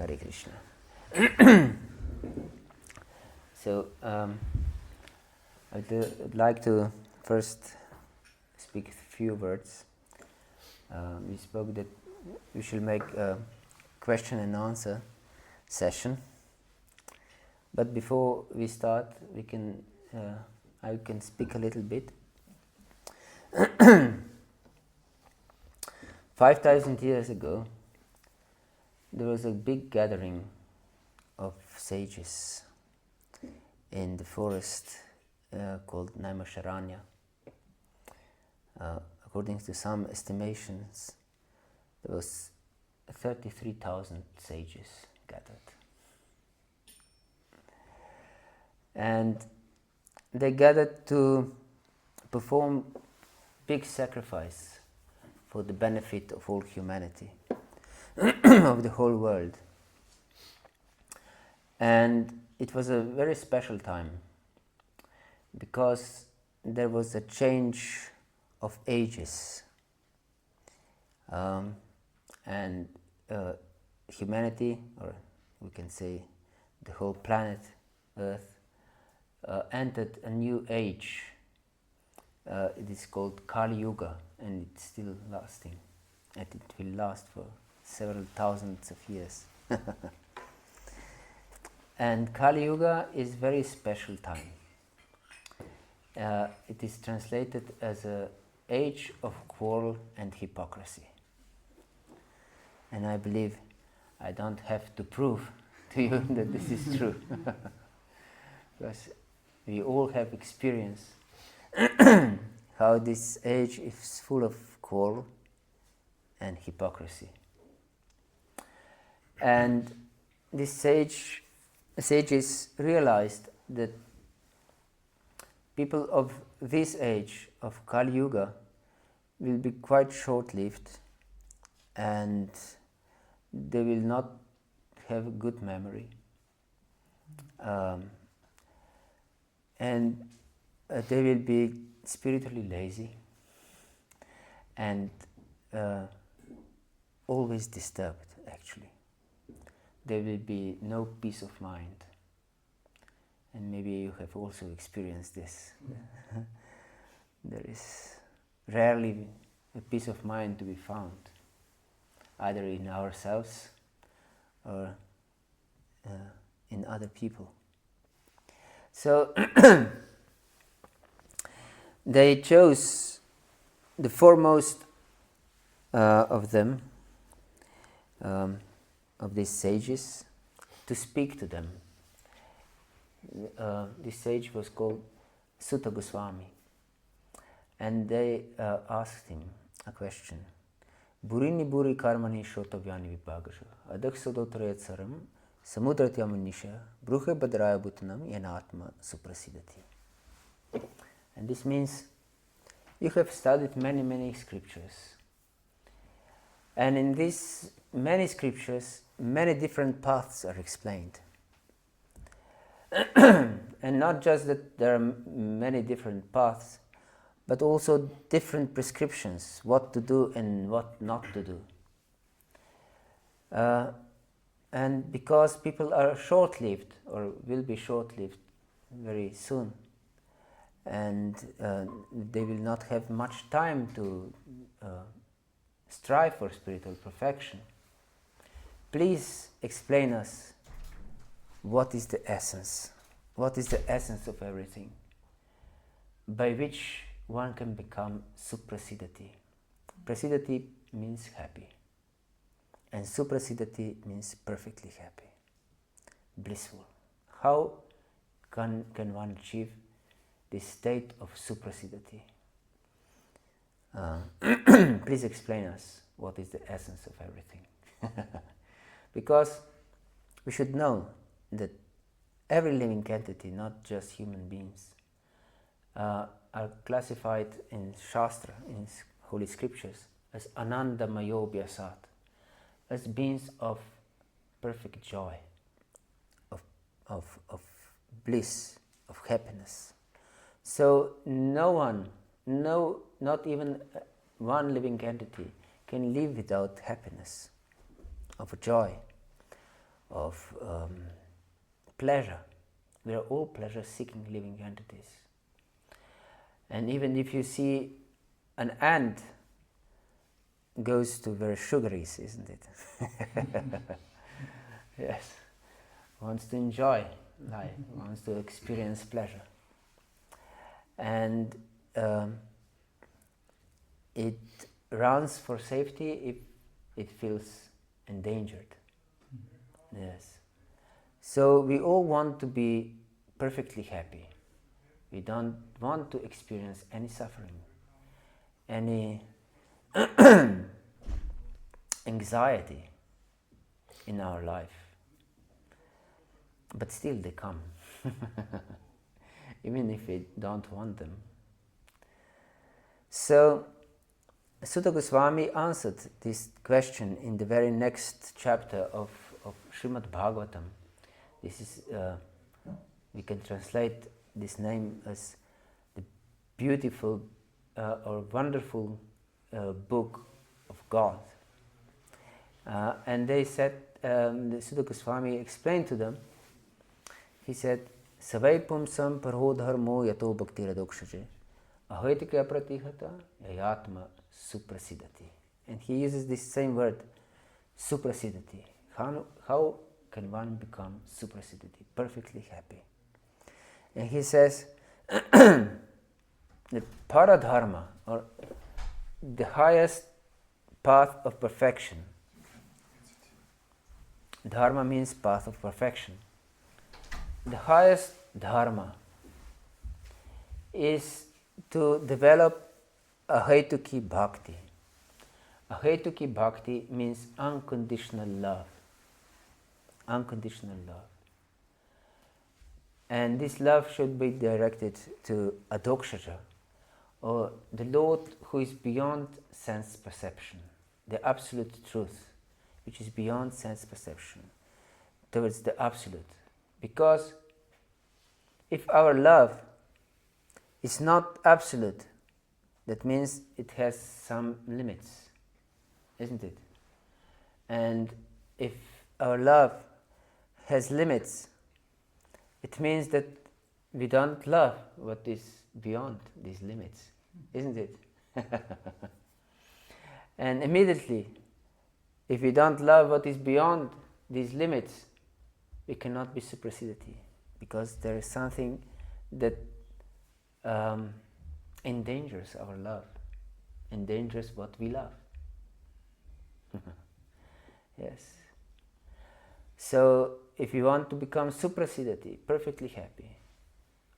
Hare Krishna. So, I'd like to first speak a few words. We spoke that we should make a question and answer session. But before we start, I can speak a little bit. 5,000 years ago, there was a big gathering of sages in the forest called Naimisharanya. According to some estimations, there was 33,000 sages gathered. And they gathered to perform big sacrifice for the benefit of all humanity, of the whole world. And it was a very special time because there was a change of ages, and humanity, or we can say the whole planet Earth, entered a new age. It is called Kali Yuga, and it's still lasting, and it will last for several thousands of years. And Kali Yuga is a very special time. It is translated as an age of quarrel and hypocrisy. And I believe I don't have to prove to you that this is true. Because we all have experienced how this age is full of quarrel and hypocrisy. And these sages realized that people of this age of Kali Yuga will be quite short-lived, and they will not have a good memory, and they will be spiritually lazy and always disturbed, actually. There will be no peace of mind. And maybe you have also experienced this. There is rarely a peace of mind to be found, either in ourselves or in other people. So they chose the foremost of them, of these sages, to speak to them. This sage was called Sutta Goswami, and they asked him a question. Burini buri karmani shotavyani vibhagasha adak sadotrayat saram samudratyamunisha bruhe badraya bhutanam yanatma suprasidati. And this means you have studied many scriptures, and in these many scriptures many different paths are explained. And not just that there are many different paths, but also different prescriptions, what to do and what not to do. And because people are short-lived, or will be short-lived very soon, and they will not have much time to strive for spiritual perfection, please explain us what is the essence? What is the essence of everything by which one can become suprasidati? Prasidati means happy, and suprasidati means perfectly happy, blissful. How can one achieve this state of suprasidati? Please explain us what is the essence of everything. Because we should know that every living entity, not just human beings, are classified in Shastra, in Holy Scriptures, as Ananda Mayobhyasat, as beings of perfect joy, of bliss, of happiness. So no one, not even one living entity can live without happiness, of joy. of pleasure. We are all pleasure-seeking living entities. And even if you see an ant goes to where sugar is, isn't it? Yes, wants to enjoy life, wants to experience pleasure. And it runs for safety if it feels endangered. Yes. So we all want to be perfectly happy. We don't want to experience any suffering, any anxiety in our life. But still they come, even if we don't want them. So Sutta Goswami answered this question in the very next chapter of Srimad Bhagavatam. This is, we can translate this name as the beautiful or wonderful book of God. And they said, the Sutta Goswami explained to them, he said, Savai pumsam parho dharmo yato bhakti radokshaje ahoitika pratihata yayatma suprasidati. And he uses this same word, suprasidati. How can one become suprasidati, perfectly happy? And he says, the paradharma, or the highest path of perfection. Dharma means path of perfection. The highest dharma is to develop a hetuki bhakti. A hetuki bhakti means unconditional love. Unconditional love. And this love should be directed to Adokshaja, or the Lord who is beyond sense perception, the absolute truth, which is beyond sense perception, towards the absolute. Because if our love is not absolute, that means it has some limits, isn't it? And if our love has limits, it means that we don't love what is beyond these limits, isn't it? And immediately, if we don't love what is beyond these limits, we cannot be suprasidati, because there is something that endangers our love, endangers what we love. Yes. So, if we want to become suprasidati, perfectly happy,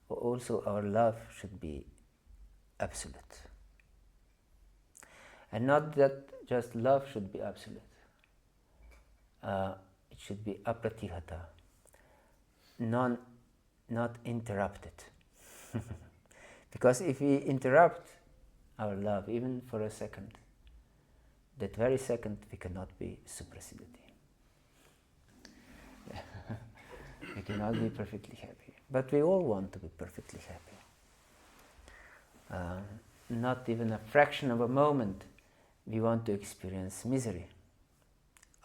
also our love should be absolute. And not that just love should be absolute. It should be apratihata, not interrupted. Because if we interrupt our love, even for a second, that very second we cannot be suprasidati. We cannot be perfectly happy. But we all want to be perfectly happy. Not even a fraction of a moment we want to experience misery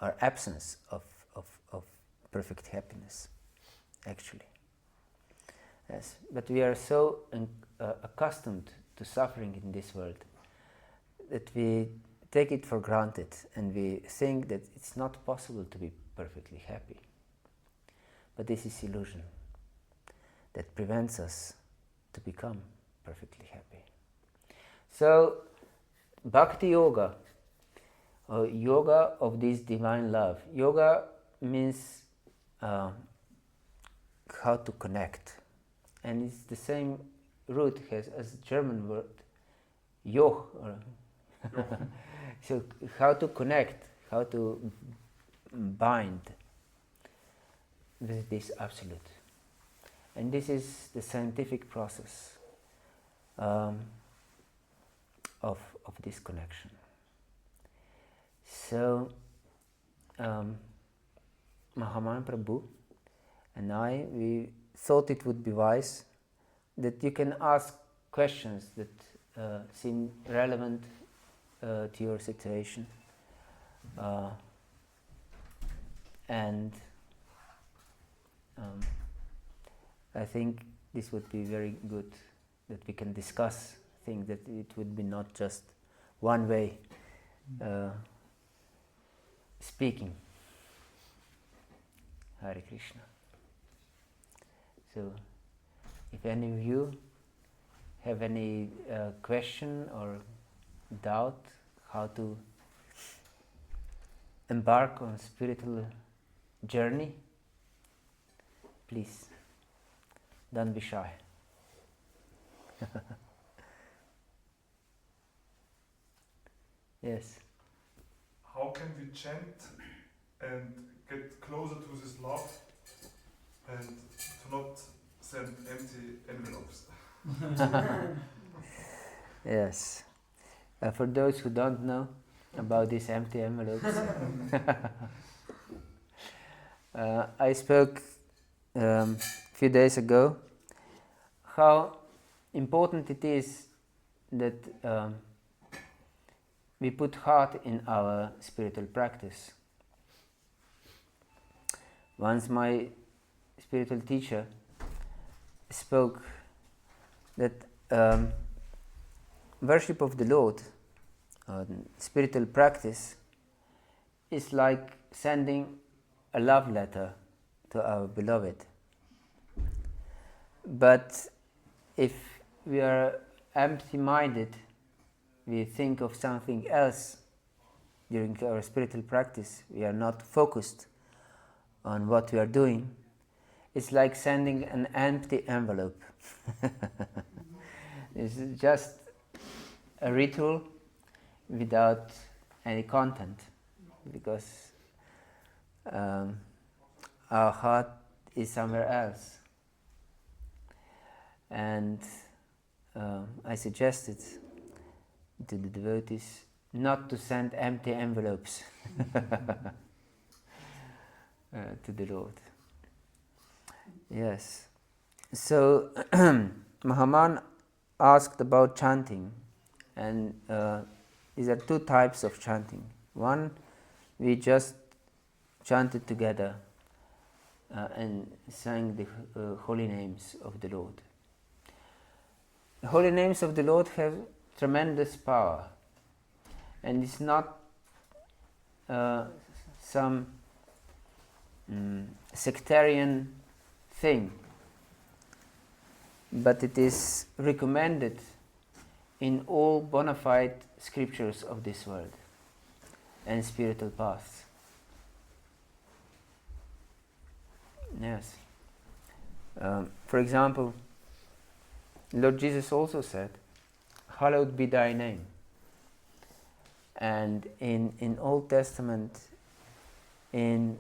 or absence of perfect happiness, actually. Yes, but we are so accustomed to suffering in this world that we take it for granted and we think that it's not possible to be perfectly happy. But this is illusion that prevents us to become perfectly happy. So, bhakti-yoga, or yoga of this divine love. Yoga means how to connect. And it's the same root as German word, Yog. So, how to connect, how to bind with this absolute. And this is the scientific process of this connection. So, Mahaman Prabhu and I, we thought it would be wise that you can ask questions that seem relevant to your situation, and I think this would be very good, that we can discuss things, that it would be not just one way speaking. Hare Krishna. So, if any of you have any question or doubt how to embark on spiritual journey, please, don't be shy. Yes. How can we chant and get closer to this love and to not send empty envelopes? Yes. For those who don't know about these empty envelopes, I spoke a few days ago how important it is that we put heart in our spiritual practice. Once my spiritual teacher spoke that worship of the Lord, spiritual practice, is like sending a love letter to our beloved. But if we are empty-minded, we think of something else during our spiritual practice, we are not focused on what we are doing, it's like sending an empty envelope. It's just a ritual without any content, because our heart is somewhere else. And I suggested to the devotees not to send empty envelopes to the Lord. Yes. So Mahaman asked about chanting, and these are two types of chanting. One, we just chanted together and sang the holy names of the Lord. The holy names of the Lord have tremendous power, and it's not some sectarian thing, but it is recommended in all bona fide scriptures of this world and spiritual paths. Yes. For example, Lord Jesus also said, "Hallowed be thy name." And in Old Testament, in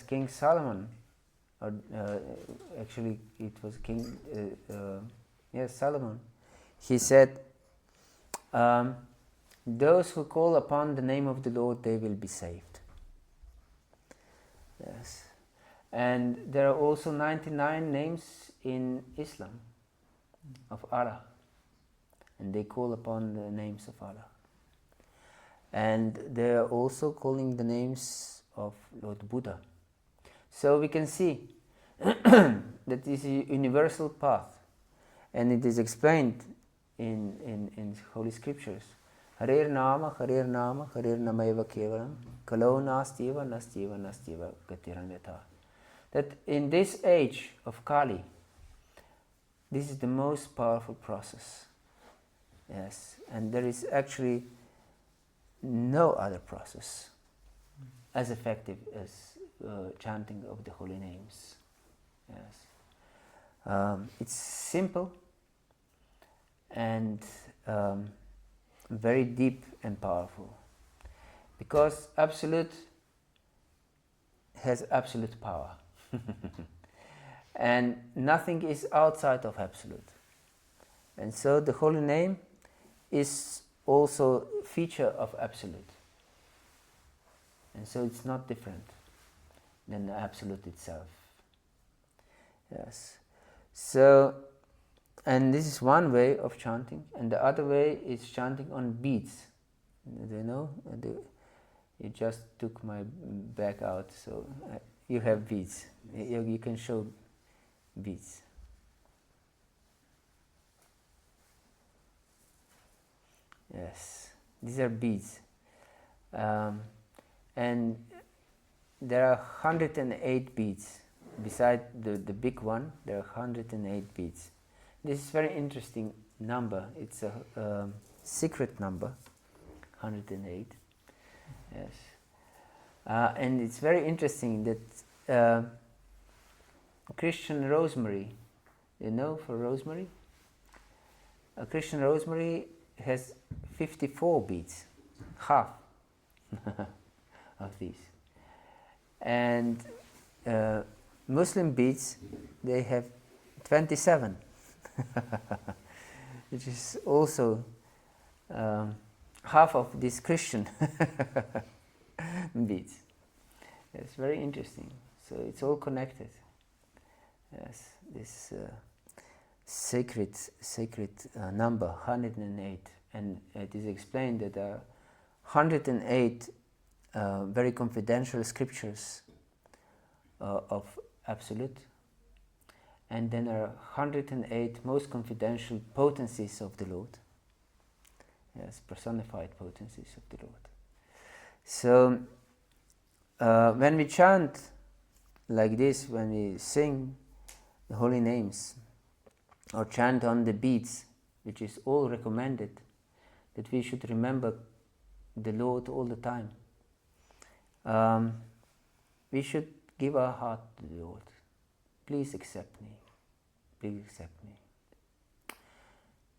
King Solomon, or actually it was King Solomon, he said, "Those who call upon the name of the Lord, they will be saved." Yes. And there are also 99 names in Islam of Allah, and they call upon the names of Allah. And they are also calling the names of Lord Buddha. So we can see that this is a universal path, and it is explained in Holy Scriptures. Harir Nama, Harir Nama, Harir Namaiva Kevalam, Kalo Nastiva, Nastiva, Nastiva, Gatiranyata. That in this age of Kali, this is the most powerful process. Yes, and there is actually no other process as effective as chanting of the holy names. Yes, it's simple and very deep and powerful, because Absolute has absolute power. And nothing is outside of Absolute. And so the holy name is also a feature of Absolute. And so it's not different than the Absolute itself. Yes. So, and this is one way of chanting, and the other way is chanting on beats. Do you know? You just took my back out, so you have beads. You can show beads. Yes, these are beads. And there are 108 beads. Beside the big one, there are 108 beads. This is very interesting number. It's a secret number, 108. Yes. And it's very interesting that Christian rosemary, you know, for rosemary? Christian rosemary has 54 beads, half of these. And Muslim beads, they have 27, which is also half of this Christian beads. It's very interesting. So it's all connected. Yes, this sacred number 108, and it is explained that there are 108 very confidential scriptures of Absolute, and then there are 108 most confidential potencies of the Lord. Yes, personified potencies of the Lord. So when we chant like this, when we sing the holy names or chant on the beads, which is all recommended, that we should remember the Lord all the time. We should give our heart to the Lord. Please accept me. Please accept me.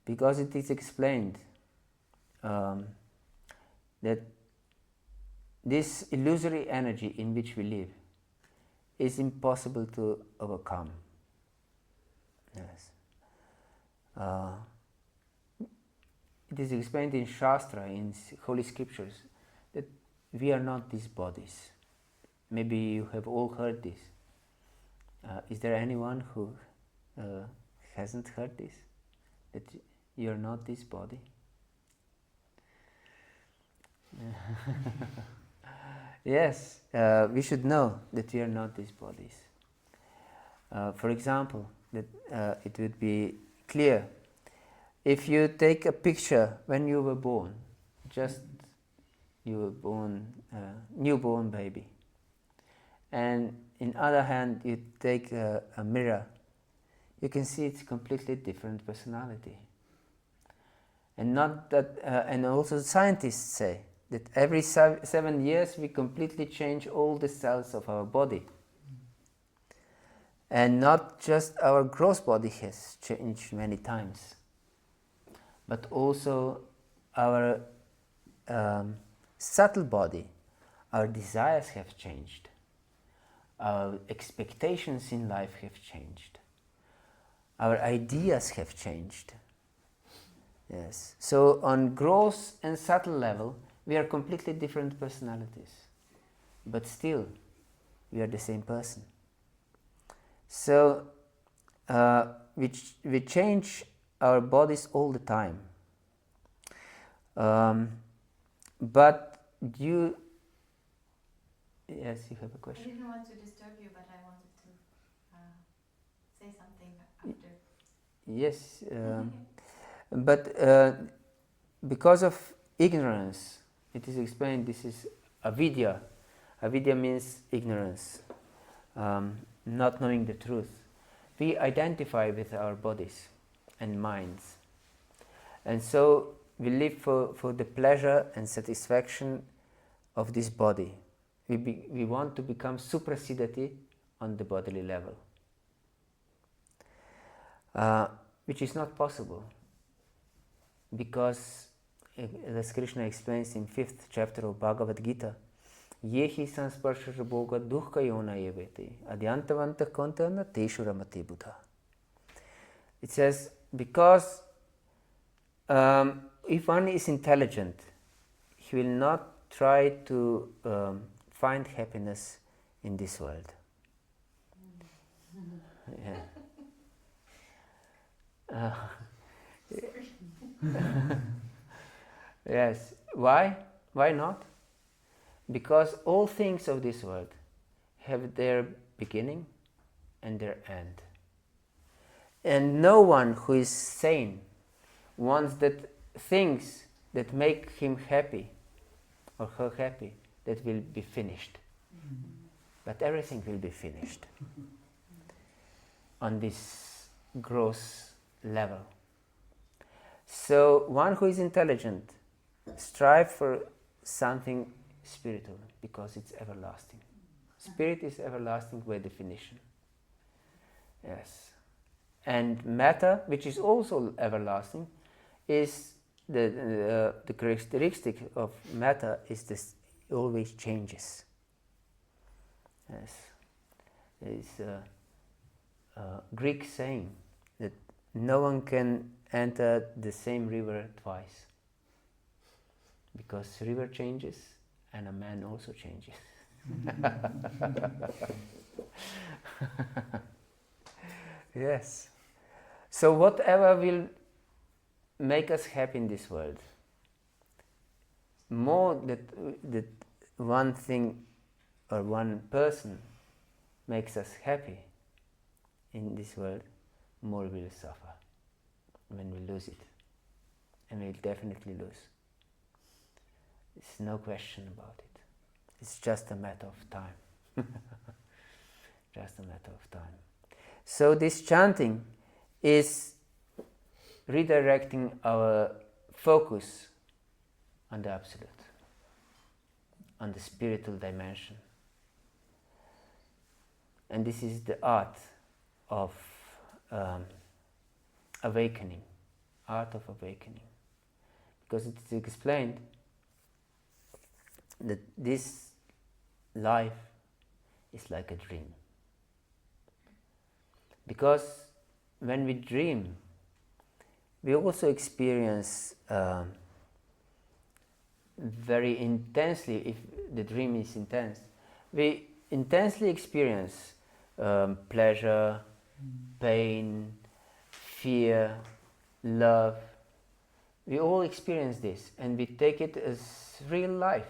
Because it is explained that this illusory energy in which we live is impossible to overcome. Yes. It is explained in Shastra, in Holy Scriptures, that we are not these bodies. Maybe you have all heard this. Is there anyone who hasn't heard this? That you are not this body? Yes, we should know that we are not these bodies. For example, that it would be clear if you take a picture when you were born, just you were born, newborn baby, and in other hand you take a mirror, you can see it's completely different personality. And not that, and also scientists say that every 7 years we completely change all the cells of our body. And not just our gross body has changed many times, but also our subtle body, our desires have changed, our expectations in life have changed, our ideas have changed. Yes. So on gross and subtle level, we are completely different personalities, but still we are the same person. So we change our bodies all the time. But you... Yes, you have a question? I didn't want to disturb you, but I wanted to say something after. Yes, but because of ignorance, it is explained this is avidya. Avidya means ignorance, not knowing the truth. We identify with our bodies and minds. And so we live for the pleasure and satisfaction of this body. We want to become suprasiddhati on the bodily level, which is not possible, because as Krishna explains in 5th chapter of Bhagavad-gita, Yehi sansparshasha bhoga dukkha yona evete adyantavantah kontana teshu ramati buddha. It says, because if one is intelligent, he will not try to find happiness in this world. Yeah. Yes. Why? Why not? Because all things of this world have their beginning and their end. And no one who is sane wants that things that make him happy or her happy, that will be finished. But everything will be finished on this gross level. So one who is intelligent strive for something spiritual because it's everlasting. Spirit is everlasting by definition. Yes. And matter, which is also everlasting, is the characteristic of matter is this always changes. Yes. There is a Greek saying that no one can enter the same river twice, because river changes and a man also changes. Yes. So whatever will make us happy in this world, more that one thing or one person makes us happy in this world, more we'll suffer when we lose it. And we'll definitely lose. There's no question about it. It's just a matter of time. Just a matter of time. So this chanting is redirecting our focus on the Absolute, on the spiritual dimension. And this is the art of awakening, art of awakening. Because it is explained that this life is like a dream. Because when we dream, we also experience very intensely, if the dream is intense, we intensely experience pleasure, pain, fear, love. We all experience this and we take it as real life,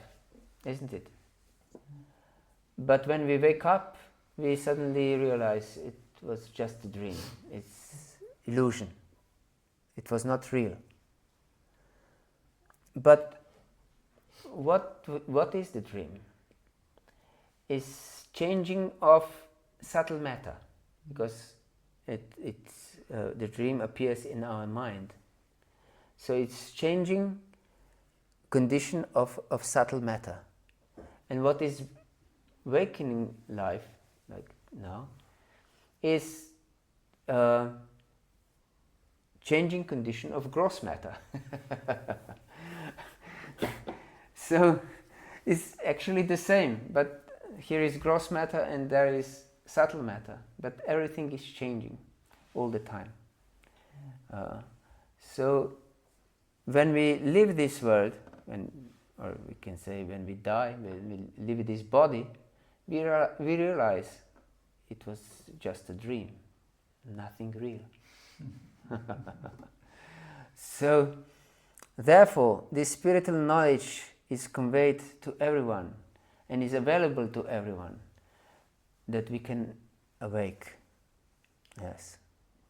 isn't it? But when we wake up, we suddenly realize it was just a dream. It's illusion. It was not real. But what is the dream? It's changing of subtle matter, because the dream appears in our mind. So it's changing condition of subtle matter. And what is awakening life, like now, is changing condition of gross matter. So it's actually the same, but here is gross matter and there is subtle matter, but everything is changing all the time. So when we leave this world, or we can say when we die, when we leave this body, we realize it was just a dream, nothing real. So therefore this spiritual knowledge is conveyed to everyone and is available to everyone, that we can awake. Yes,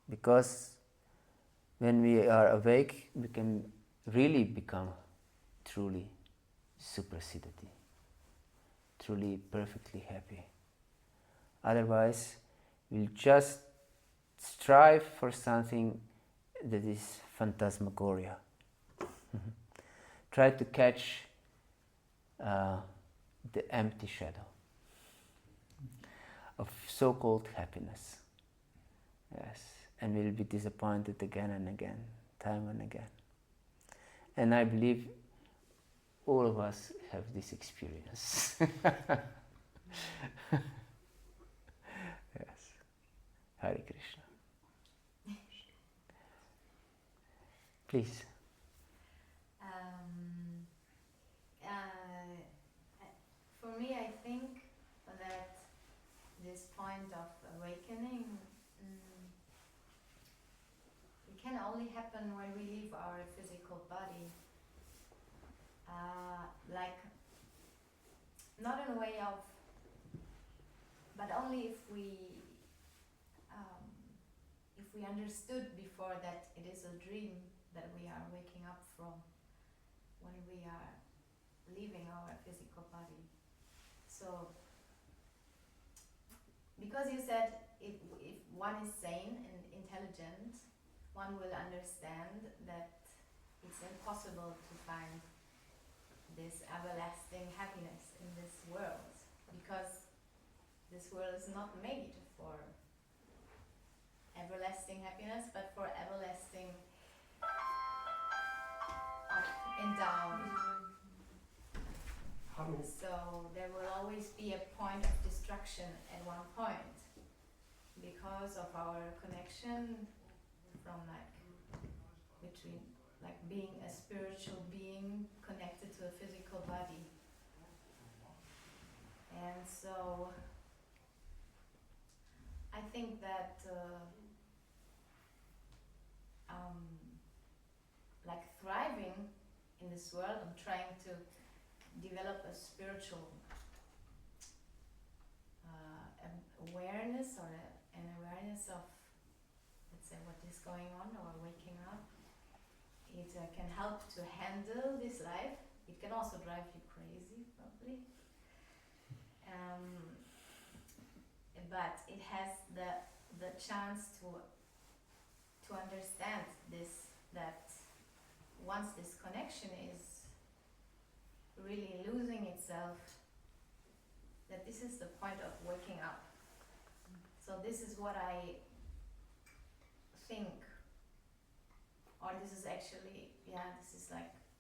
because when we are awake, we can really become truly supersiddhati, truly perfectly happy. Otherwise, we'll just strive for something that is phantasmagoria. Try to catch the empty shadow of so-called happiness. Yes, and we'll be disappointed again and again, time and again. And I believe all of us have this experience. Yes. Hare Krishna. Please. For me, I think that this point of awakening it can only happen when we leave our physical body. Like, not in a way of but only if we understood before that it is a dream that we are waking up from when we are leaving our physical body. So, because you said if one is sane and intelligent, one will understand that it's impossible to find this everlasting happiness in this world, because this world is not made for everlasting happiness, but for everlasting up and down. Hello. So there will always be a point of destruction at one point because of our connection from between being a spiritual being connected to a physical body. And so I think that thriving in this world, I'm trying to develop a spiritual awareness, or an awareness of, let's say, what is going on, or waking up. It can help to handle this life. It can also drive you crazy, probably. But it has the chance to understand this, that once this connection is really losing itself, that this is the point of waking up. So this is what I think, or this is actually, this is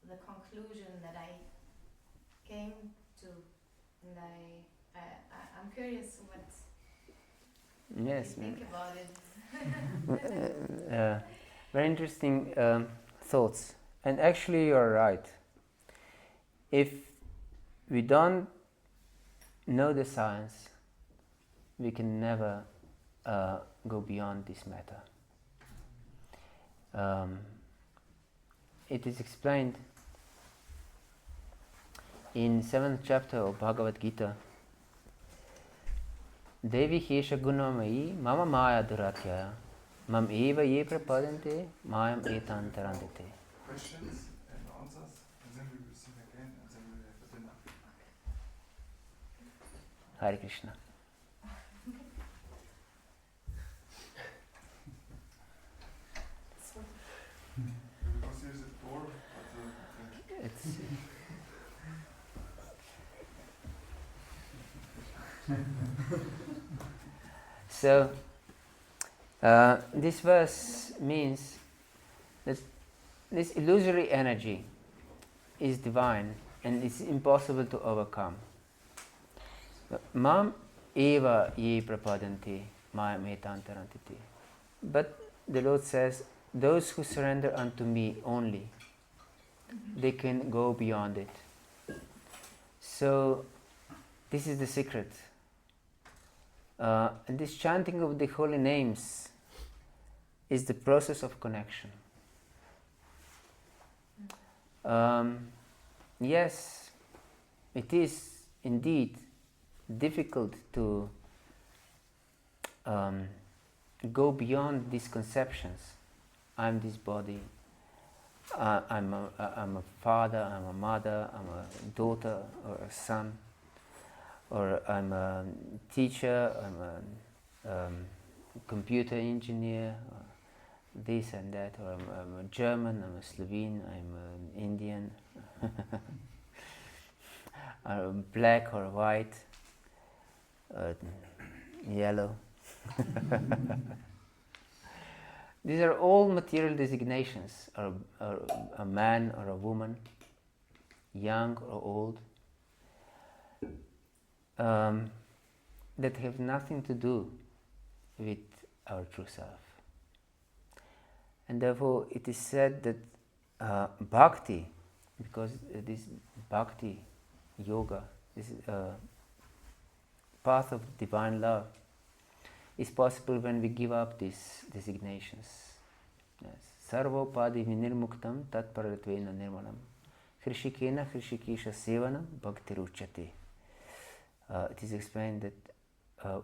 the conclusion that I came to, and I'm curious what Yes, you think about it. very interesting thoughts. And actually, you're right. If we don't know the science, we can never go beyond this matter. It is explained in 7th chapter of Bhagavad-gita. Devi Hesha Gunamai Mama Maya Duratyaya Mam Eva Ye Prapadante Mayam Etantarandite. Questions and answers, and then we will sing again, and then we will have a dinner. Hare Krishna. Because there's a door, but It's so this verse means that this illusory energy is divine and it's impossible to overcome. Mam eva ye prapadanti mayam etantarantiti. But the Lord says, those who surrender unto me only, they can go beyond it. So this is the secret. And this chanting of the holy names is the process of connection. Yes, it is indeed difficult to go beyond these conceptions. I'm this body, I'm a father, I'm a mother, I'm a daughter or a son, or I'm a teacher, I'm a computer engineer, or this and that, or I'm a German, I'm a Slovene, I'm an Indian, I'm black or white, yellow. These are all material designations, or a man or a woman, young or old, that have nothing to do with our true self. And therefore it is said that bhakti, because this bhakti-yoga, this path of divine love, is possible when we give up these designations. Yes. Sarvopadi vinirmuktam tat paratvena nirmanam hrishikena hrishikesha sevanam bhakti ruchati. It is explained that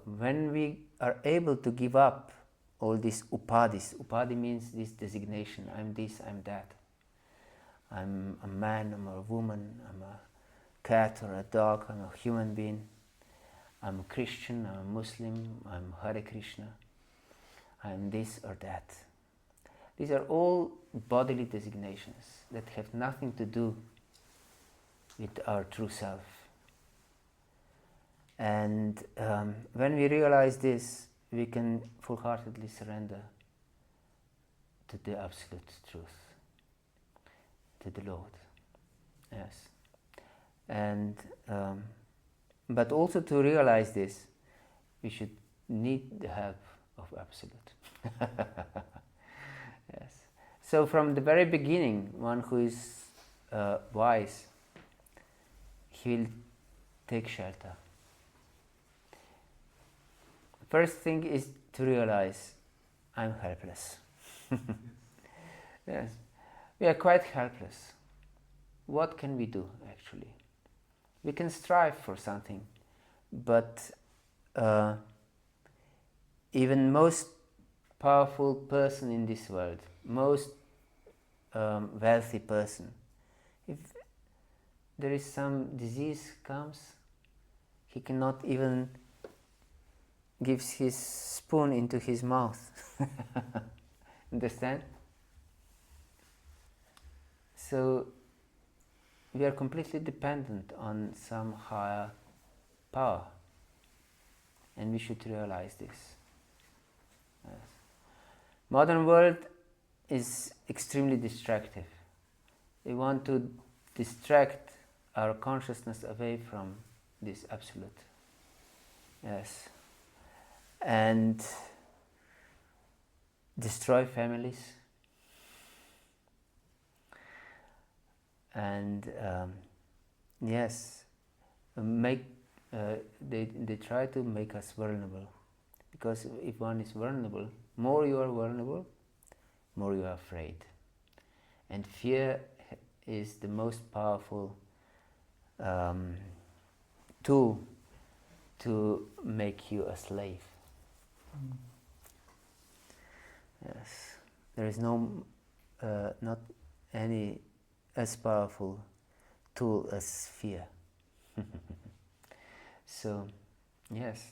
when we are able to give up all these upadhis, upadhi means this designation, I'm this, I'm that, I'm a man, I'm a woman, I'm a cat or a dog, I'm a human being, I'm a Christian, I'm a Muslim, I'm Hare Krishna, I'm this or that. These are all bodily designations that have nothing to do with our true self. And when we realize this, we can full-heartedly surrender to the absolute truth, to the Lord. Yes. And but also to realize this, we should need the help of Absolute. Yes. So from the very beginning, one who is wise, he will take shelter. First thing is to realize I'm helpless. Yes, we are quite helpless. What can we do actually? We can strive for something, but even most powerful person in this world, most wealthy person, if there is some disease comes, he cannot even gives his spoon into his mouth. Understand? So we are completely dependent on some higher power, and we should realize this. Yes. Modern world is extremely distractive. We want to distract our consciousness away from this absolute. Yes. And destroy families, and yes, make they try to make us vulnerable, because if one is vulnerable, more you are vulnerable, more you are afraid, and fear is the most powerful tool to make you a slave. Yes, there is no, not any as powerful tool as fear. So, yes,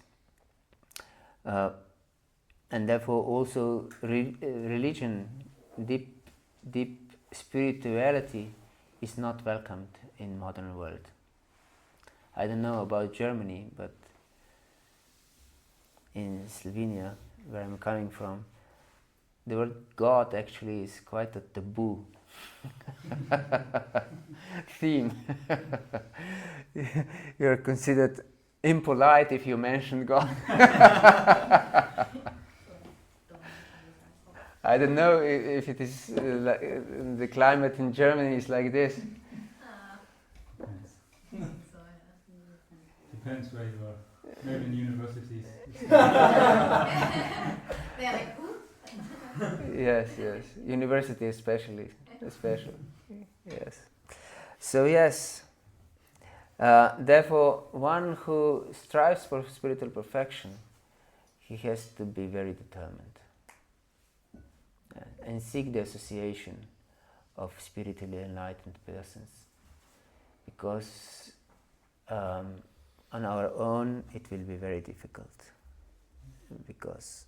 and therefore also religion, deep spirituality is not welcomed in modern world. I don't know about Germany, but in Slovenia, where I'm coming from, the word God actually is quite a taboo theme. You're considered impolite if you mention God. I don't know if it is the climate in Germany is like this. Depends where you are. Maybe in universities. They're like, who? Yes, university especially, yes. So yes, therefore one who strives for spiritual perfection, he has to be very determined and seek the association of spiritually enlightened persons, because on our own it will be very difficult, because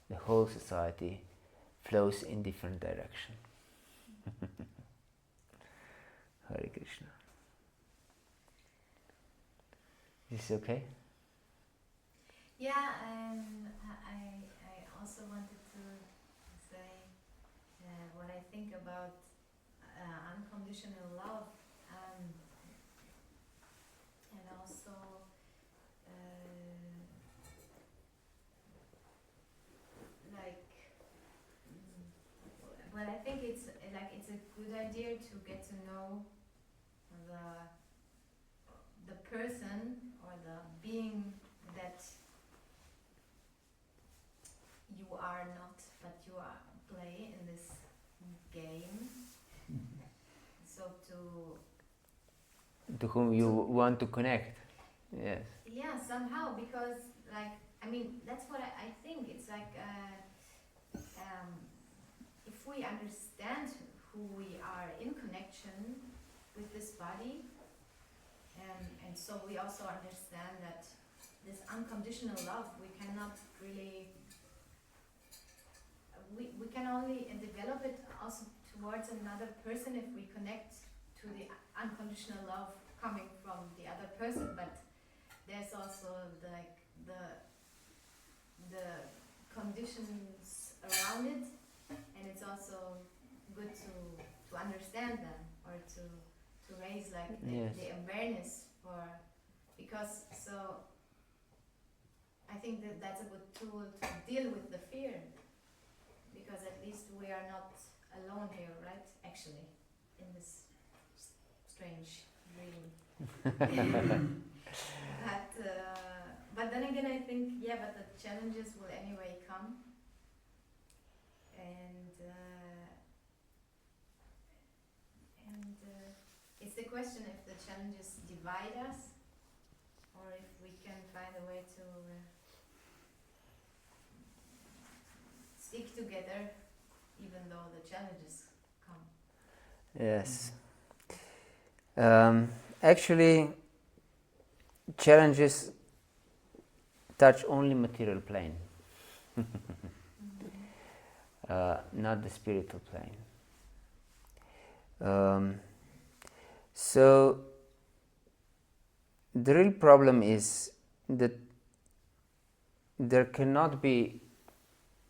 the whole society flows in different direction. Hare Krishna. Is this okay? Yeah, and I also wanted to say what I think about unconditional love, and also well, I think it's a good idea to get to know the person or the being that you are not, but you are play in this game. So To whom you want to connect. Yes. Yeah, somehow, because that's what I think. It's like if we understand who we are in connection with this body, and so we also understand that this unconditional love, we cannot really, we can only develop it also towards another person if we connect to the unconditional love coming from the other person. But there's also like the conditions around it, and it's also good to understand them, or to raise like Yes. the awareness for, because so I think that that's a good tool to deal with the fear, because at least we are not alone here, right? Actually, in this strange dream. But then again, I think, yeah, but the challenges will anyway come, and it's the question if the challenges divide us, or if we can find a way to stick together, even though the challenges come. Yes. Actually, challenges touch only material plane, not the spiritual plane. So the real problem is that there cannot be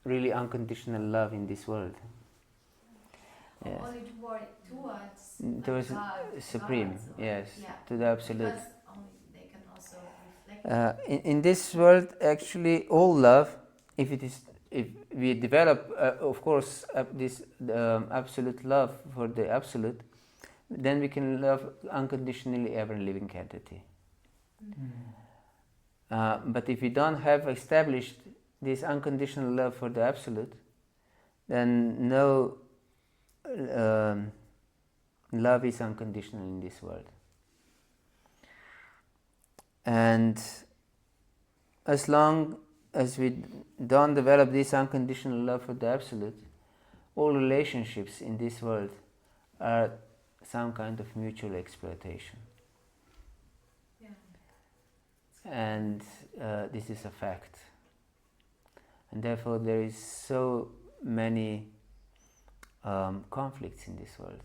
really unconditional love in this world. Yes. Only towards God, Supreme, God, yes, yeah, to the Absolute. because only they can also reflect. In this world, actually, all love, if we develop, of course, this absolute love for the Absolute, then we can love unconditionally every living entity. But if we don't have established this unconditional love for the Absolute, then no love is unconditional in this world. And as long as we don't develop this unconditional love for the Absolute, all relationships in this world are some kind of mutual exploitation. Yeah. And this is a fact. And therefore there is so many conflicts in this world.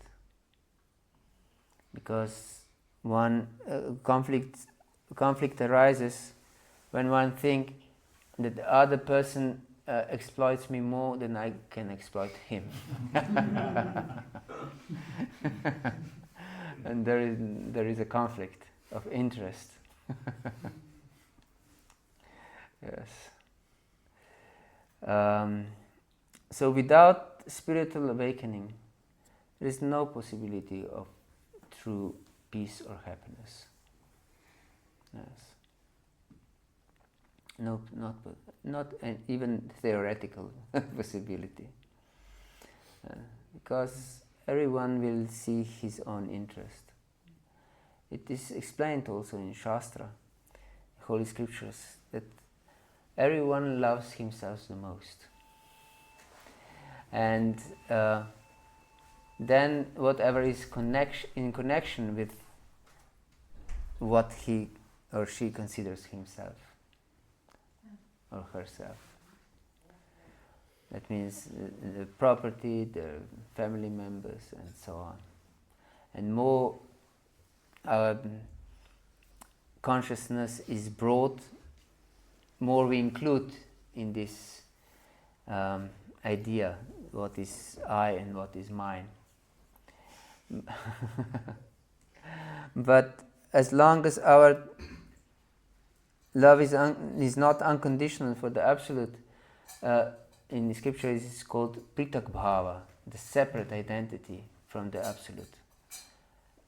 Because one conflict arises when one thinks that the other person exploits me more than I can exploit him. And there is a conflict of interest. Yes. So without spiritual awakening, there is no possibility of true peace or happiness. Yes. No, not even theoretical possibility. Because everyone will see his own interest. It is explained also in Shastra, Holy Scriptures, that everyone loves himself the most. And then whatever is in connection with what he or she considers himself or herself. That means the property, the family members, and so on. And more our consciousness is broad, more we include in this idea what is I and what is mine. But as long as our love is not unconditional for the Absolute, in the scripture it is called pritak bhava, the separate identity from the Absolute.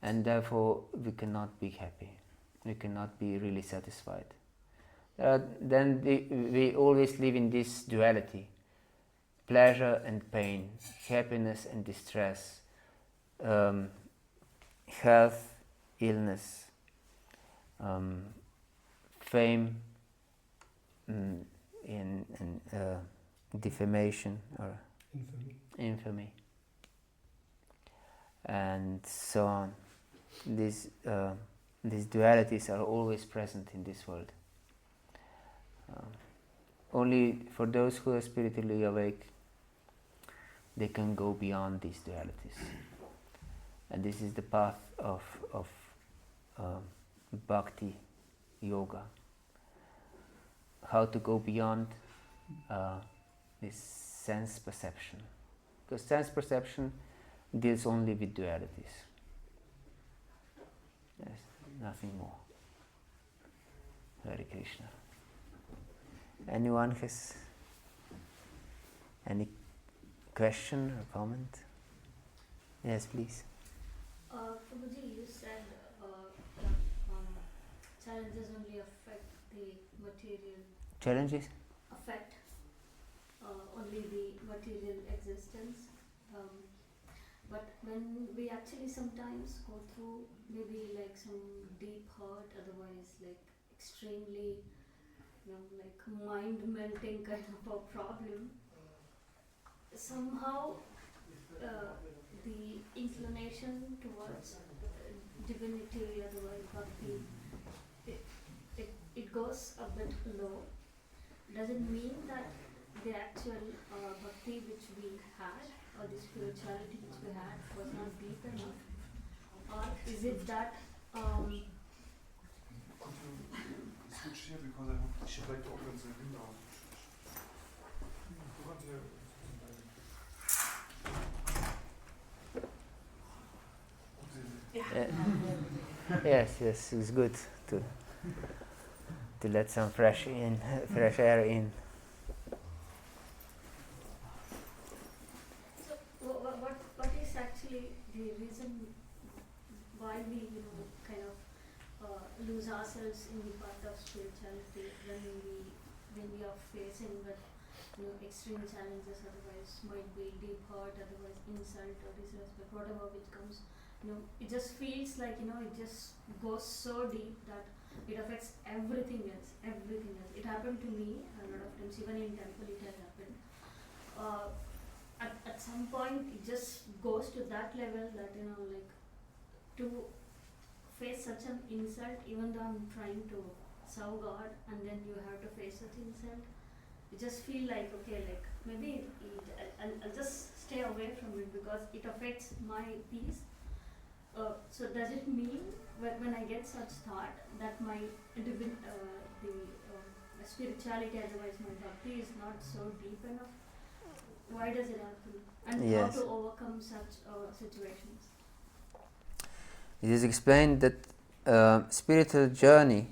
And therefore we cannot be happy, we cannot be really satisfied. Then we always live in this duality, pleasure and pain, happiness and distress, health, illness, fame, in defamation or infamy, and so on. These dualities are always present in this world. Only for those who are spiritually awake, they can go beyond these dualities. And this is the path of bhakti-yoga. How to go beyond this sense perception. Because sense perception deals only with dualities. Yes, nothing more. Hare Krishna. Anyone has any question or comment? Yes, please. Prabhuji, you said challenges only affect the material. Challenges? Affect only the material existence. But when we actually sometimes go through maybe like some deep hurt, otherwise like extremely, like mind-melting kind of a problem, somehow the inclination towards divinity, otherwise bhakti, it goes a bit low. Does it mean that the actual bhakti which we had, or the spirituality which we had, was not deep enough? Or is it that Could you switch here, because I hope she'd like to open the window. You can't hear. Yes, it's good to let some fresh air in. So what is actually the reason why we kind of lose ourselves in the path of spirituality when we are facing that extreme challenges, otherwise might be deep hurt, otherwise insult or disrespect, whatever which comes, it just feels like it just goes so deep that it affects everything else. It happened to me a lot of times, even in temple it has happened. At some point it just goes to that level that like to face such an insult, even though I'm trying to serve God, and then you have to face such insult, you just feel like, okay, like maybe I'll just stay away from it because it affects my peace. So does it mean when I get such thought that my spirituality, otherwise my bhakti, is not so deep enough? Why does it happen? And Yes. how to overcome such situations? It is explained that spiritual journey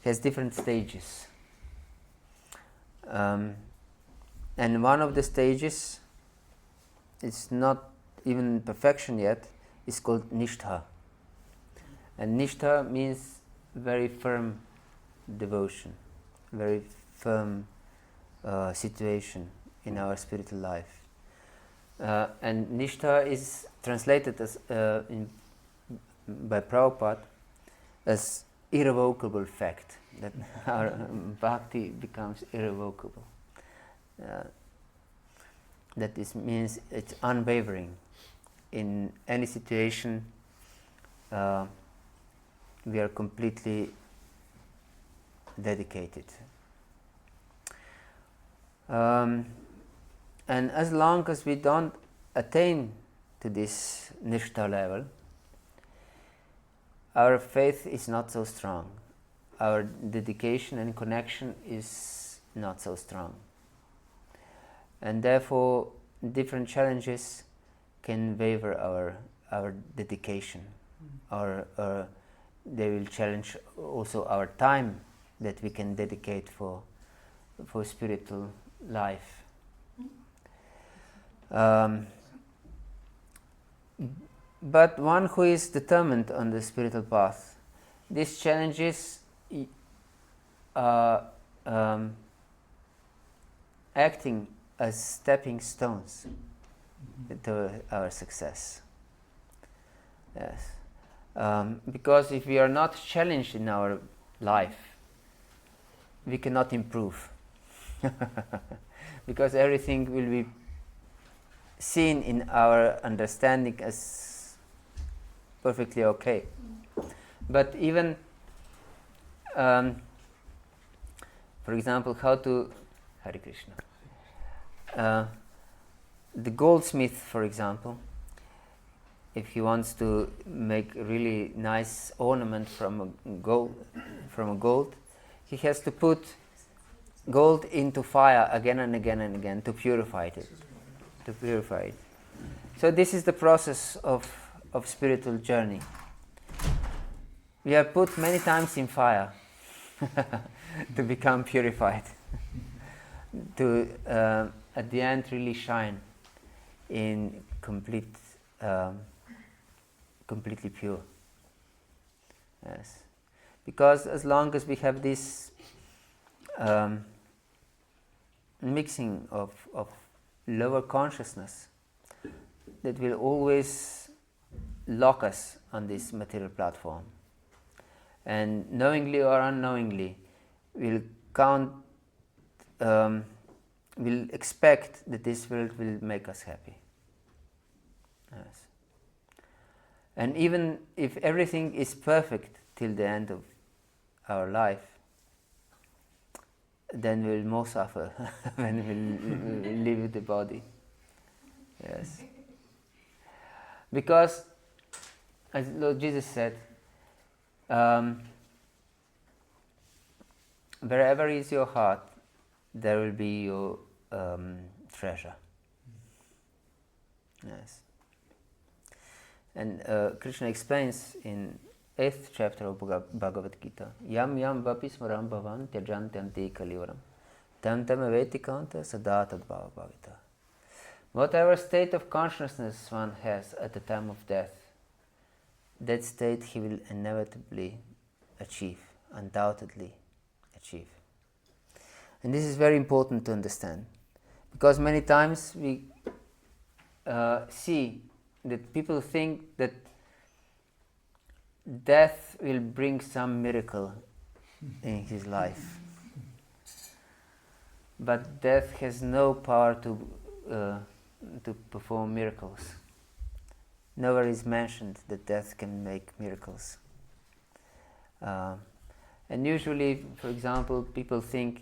has different stages. And one of the stages, it's not even perfection yet, is called nishtha. And nishtha means very firm devotion, very firm situation in our spiritual life. And nishtha is translated as by Prabhupada as irrevocable fact, that our bhakti becomes irrevocable. That this means it's unwavering. In any situation, we are completely dedicated. And as long as we don't attain to this nishtha level, our faith is not so strong. Our dedication and connection is not so strong. And therefore, different challenges can waver our dedication, or they will challenge also our time that we can dedicate for spiritual life. But one who is determined on the spiritual path, these challenges are acting as stepping stones to our success. Yes. Because if we are not challenged in our life, we cannot improve. Because everything will be seen in our understanding as perfectly okay. But even, for example, how to Hare Krishna. The goldsmith, for example, if he wants to make a really nice ornament from a gold, he has to put gold into fire again and again and again to purify it. So this is the process of spiritual journey. We are put many times in fire to become purified, to at the end really shine in completely pure. Yes, because as long as we have this mixing of lower consciousness, that will always lock us on this material platform, and knowingly or unknowingly will will expect that this world will make us happy. Yes. And even if everything is perfect till the end of our life, then we'll more suffer when we leave the body. Yes. Because, as Lord Jesus said, wherever is your heart, there will be your treasure. Yes. And Krishna explains in 8th chapter of Bhagavata-gita, Yam yam vapi smaram bhavan tyajantam te kalivaram tam tam aveti kanta sada tadbhava bhavita. Whatever state of consciousness one has at the time of death, that state he will inevitably achieve, undoubtedly achieve. And this is very important to understand, because many times we see that people think that death will bring some miracle in his life. But death has no power to perform miracles. Nowhere is mentioned that death can make miracles. And usually, for example, people think,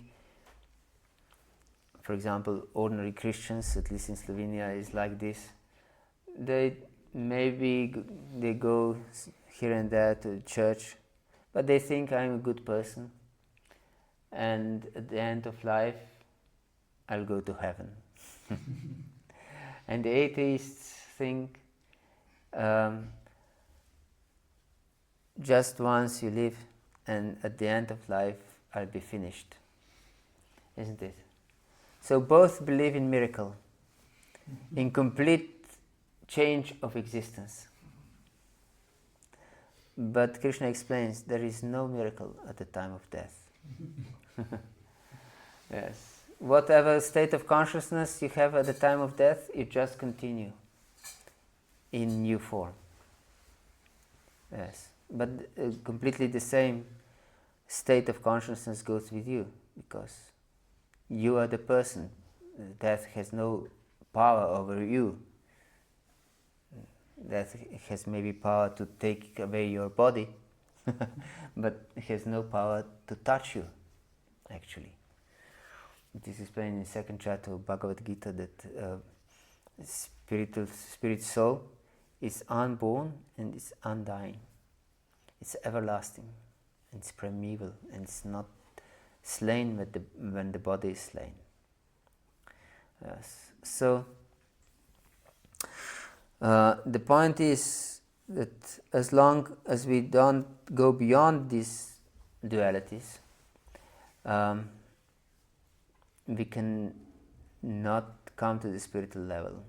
for example, ordinary Christians, at least in Slovenia, is like this. They go here and there to church, but they think I'm a good person, and at the end of life I'll go to heaven. And the atheists think just once you live, and at the end of life I'll be finished. Isn't it? So both believe in miracle, in complete change of existence. But Krishna explains there is no miracle at the time of death. Yes. Whatever state of consciousness you have at the time of death, you just continue in new form. Yes. But completely the same state of consciousness goes with you, because you are the person. Death has no power over you. Death has maybe power to take away your body, but it has no power to touch you, actually. It is explained in the 2nd chapter of Bhagavad-gita that spirit soul is unborn and is undying. It's everlasting, it's primeval, and it's not slain when the body is slain. Yes. So the point is that as long as we don't go beyond these dualities, we can not come to the spiritual level.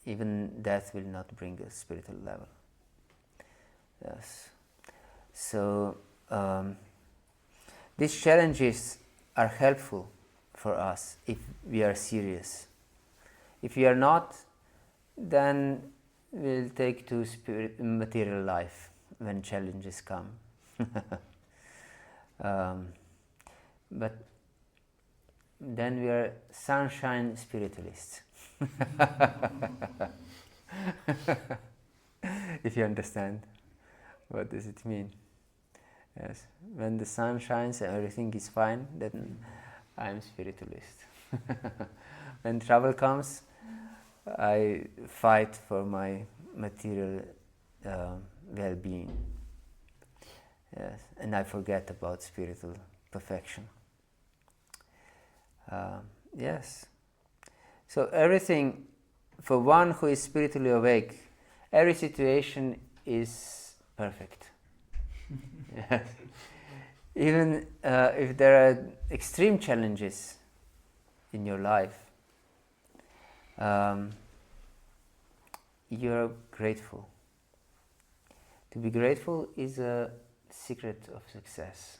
Even death will not bring us spiritual level. Yes. So these challenges are helpful for us if we are serious. If we are not, then we'll take to material life when challenges come. but then we are sunshine spiritualists. If you understand, what does it mean? Yes, when the sun shines and everything is fine, then I'm spiritualist. When trouble comes, I fight for my material well-being. Yes, and I forget about spiritual perfection. Yes. So everything, for one who is spiritually awake, every situation is perfect. Yes. Even if there are extreme challenges in your life, you're grateful. To be grateful is a secret of success.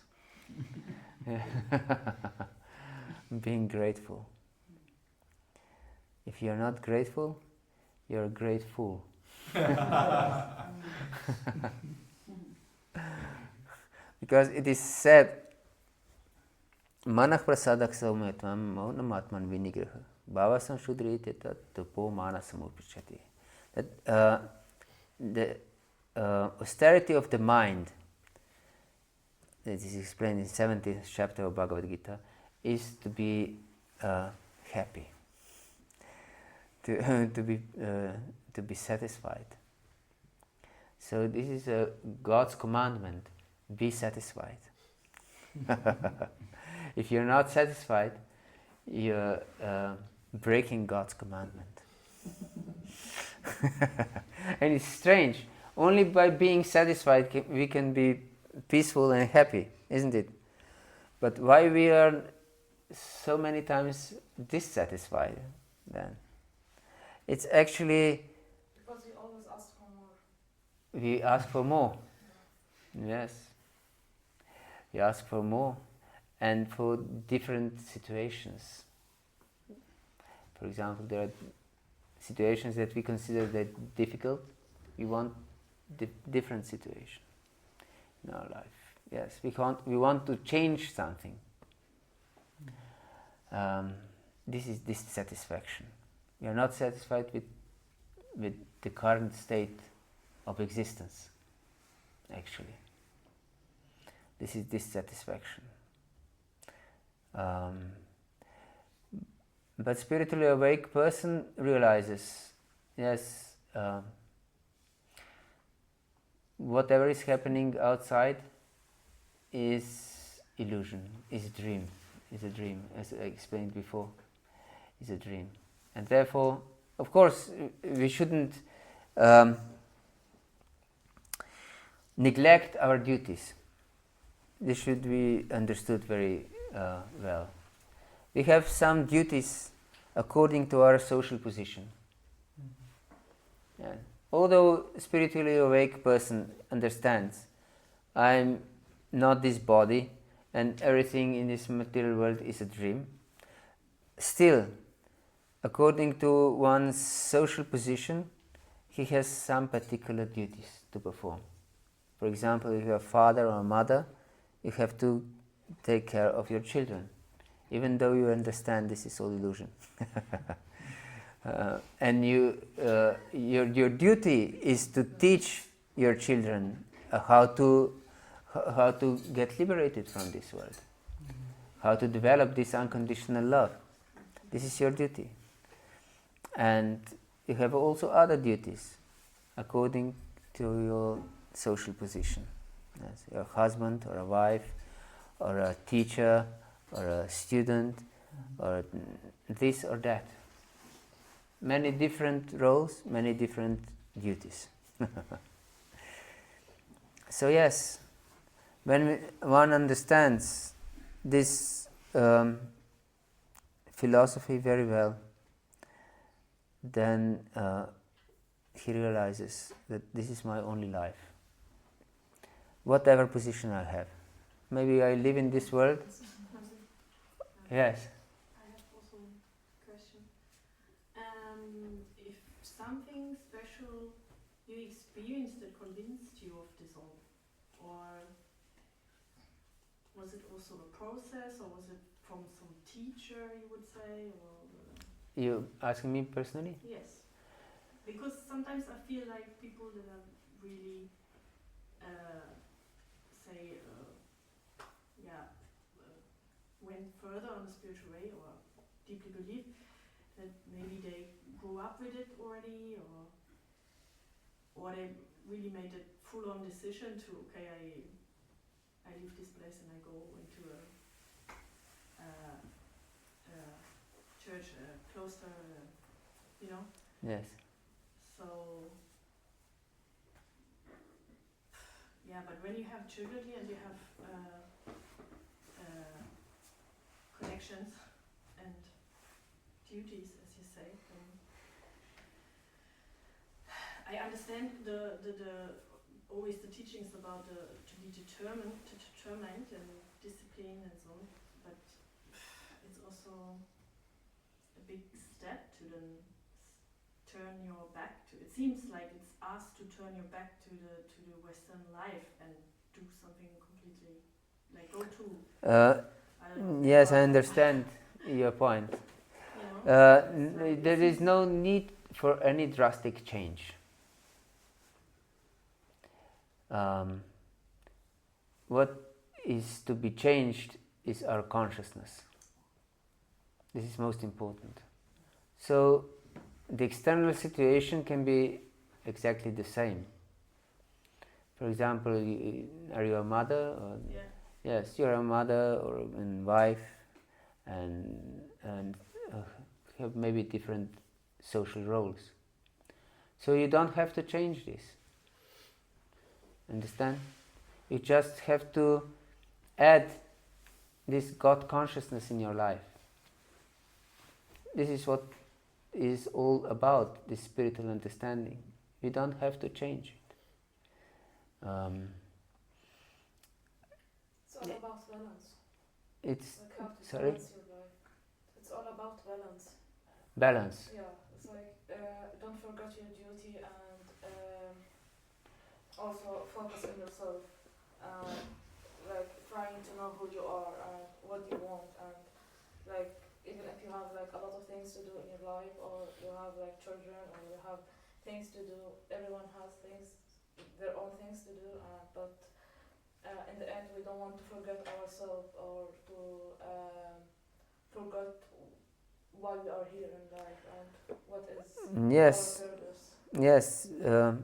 Being grateful. If you're not grateful, you're a great fool. Because it is said, Manah prasadak saumetvam maunamatman vinigraha bhavasam shudrite tat tupo manasam upichati. That the austerity of the mind, that is explained in 17th chapter of Bhagavad-Gita, is to be happy, to be satisfied. So this is God's commandment: be satisfied. If you're not satisfied, you're breaking God's commandment. And it's strange. Only by being satisfied we can be peaceful and happy, isn't it? But why we are so many times dissatisfied then? It's actually because we always ask for more. We ask for more. Yes. We ask for more, and for different situations. For example, there are situations that we consider that difficult. We want different situation in our life. Yes, we want to change something. This is dissatisfaction. We are not satisfied with the current state of existence, actually. This is dissatisfaction. But spiritually awake person realizes, yes, whatever is happening outside is illusion, is a dream, as I explained before, is a dream. And therefore, of course, we shouldn't neglect our duties. This should be understood very well. We have some duties according to our social position. Yeah. Although spiritually awake person understands, I'm not this body and everything in this material world is a dream, still, according to one's social position, he has some particular duties to perform. For example, if you're a father or a mother, you have to take care of your children, even though you understand this is all illusion. And your duty is to teach your children how to get liberated from this world, how to develop this unconditional love. This is your duty. And you have also other duties according to your social position. Yes, you're a husband or a wife or a teacher or a student or this or that. Many different roles, many different duties. So yes, when one understands this philosophy very well, then he realizes that this is my only life. Whatever position I have. Maybe I live in this world. Yes. I have also a question. If something special you experienced that convinced you of this all, or was it also a process, or was it from some teacher, you would say, or? You asking me personally? Yes, because sometimes I feel like people that are really, say, went further on the spiritual way or deeply believe that maybe they grew up with it already, or they really made a full-on decision to, okay, I leave this place and I go into a church, a cloister, you know. Yes. So yeah, but when you have children here and you have connections and duties, as you say, then I understand the always the teachings about to be determined and discipline and so on, but it's also a big step to then turn your back to. It seems like it's asked to turn your back to the Western life and do something completely, like go to. I don't know, Yes, I understand your point. you know, There is no need for any drastic change. What is to be changed is our consciousness. This is most important. So the external situation can be exactly the same. For example, are you a mother? Or yeah. yes, you're a mother or a wife, and have maybe different social roles. So you don't have to change this. Understand? You just have to add this God consciousness in your life. This is what is all about, this spiritual understanding. You don't have to change it. It's all about balance. It's Like how to sorry? balance your life. It's all about balance. Balance. Yeah, it's like don't forget your duty and also focus on yourself. Like trying to know who you are and what you want, and like even if you have like a lot of things to do in your life, or you have like children, or you have things to do. Everyone has their own things to do, but in the end, we don't want to forget ourselves or to forget why we are here in life and what is Yes, our purpose. yes,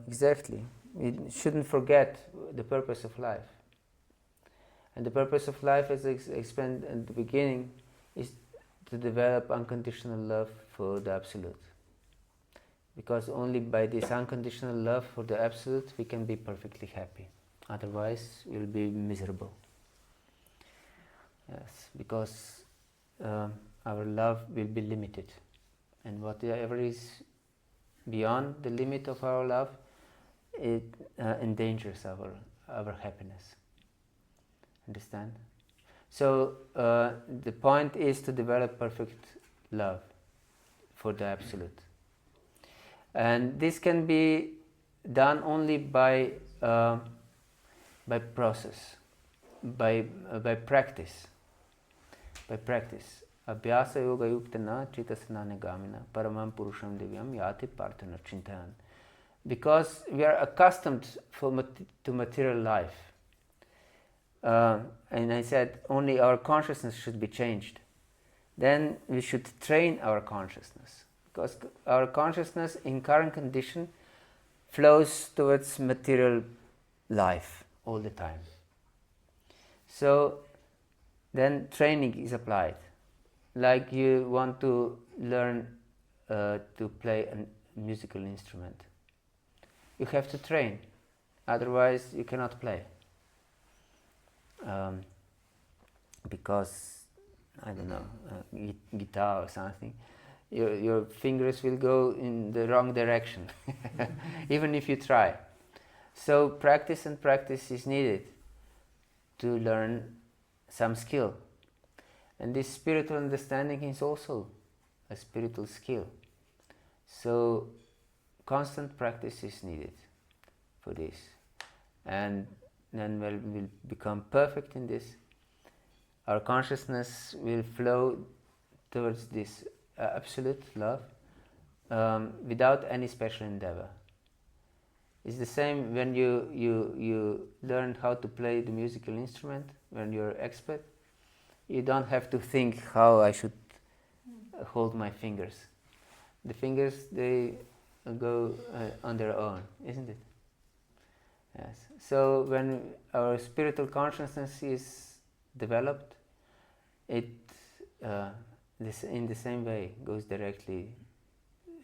exactly. We shouldn't forget the purpose of life. And the purpose of life, as I explained at the beginning, is to develop unconditional love for the Absolute. Because only by this unconditional love for the Absolute we can be perfectly happy. Otherwise, we'll be miserable. Yes, because our love will be limited. And whatever is beyond the limit of our love, it endangers our happiness. Understand? So the point is to develop perfect love for the Absolute. And this can be done only by process, by practice. By practice. Abhyasa yoga yuktana chitasana gamina paramam purusham divyam yati partana chintayan. Because we are accustomed to material life. And I said only our consciousness should be changed. Then we should train our consciousness. Because our consciousness in current condition flows towards material life all the time. So then training is applied. Like you want to learn to play a musical instrument. You have to train, otherwise you cannot play. Because, I don't know, guitar or something, your fingers will go in the wrong direction, even if you try. So practice and practice is needed to learn some skill. And this spiritual understanding is also a spiritual skill. So constant practice is needed for this. And then we'll become perfect in this. our consciousness will flow towards this absolute love without any special endeavor. It's the same when you learn how to play the musical instrument, when you're expert. You don't have to think how I should hold my fingers. The fingers, they go on their own, isn't it? Yes. So when our spiritual consciousness is developed, it in the same way goes directly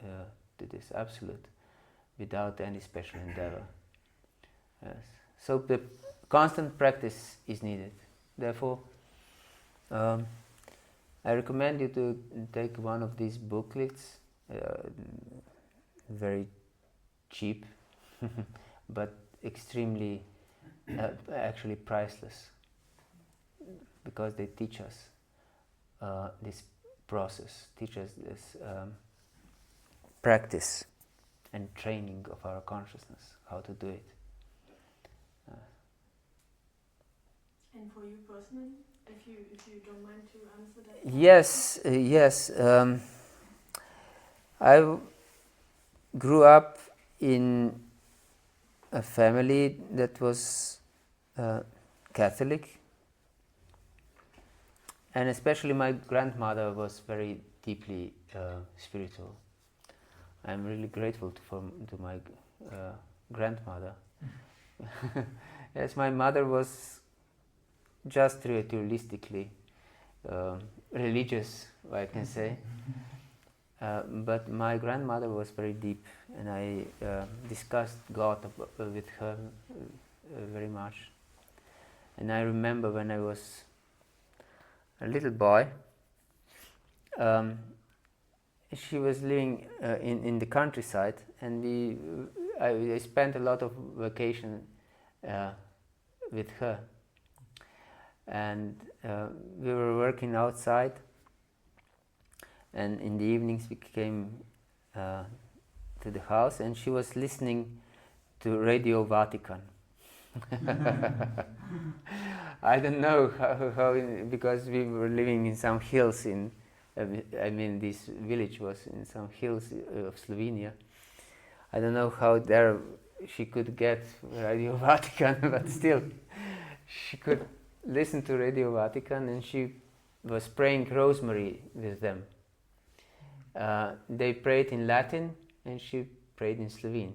to this absolute without any special endeavor. Yes. So the constant practice is needed. Therefore, I recommend you to take one of these booklets, very cheap, but extremely, actually priceless, because they teach us this process, teach us this practice and training of our consciousness, how to do it. And for you personally, if you don't mind to answer that? Yes. I grew up in a family that was Catholic, and especially my grandmother was very deeply spiritual. I'm really grateful to my grandmother. Yes, my mother was just ritualistically religious, I can say. But my grandmother was very deep, and I discussed God with her very much. And I remember when I was a little boy, she was living in the countryside, and I spent a lot of vacation with her. And we were working outside, and in the evenings we came to the house, and she was listening to Radio Vatican. I don't know how because we were living in some hills this village was in some hills of Slovenia. I don't know how there she could get Radio Vatican, but still she could listen to Radio Vatican, and she was praying Rosemary with them. They prayed in Latin, and she prayed in Slovene.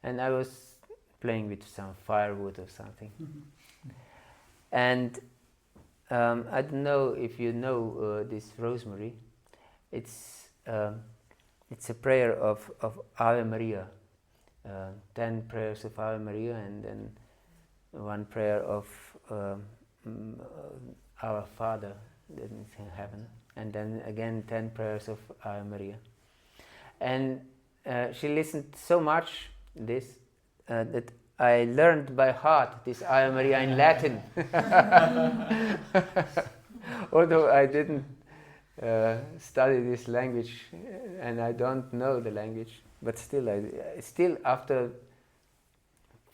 And I was playing with some firewood or something. And I don't know if you know this Rosemary. It's a prayer of Ave Maria, 10 prayers of Ave Maria, and then one prayer of Our Father that is in heaven, and then again 10 prayers of Ave Maria. And she listened so much this that I learned by heart this Ave Maria in Latin. Although I didn't study this language and I don't know the language, but still after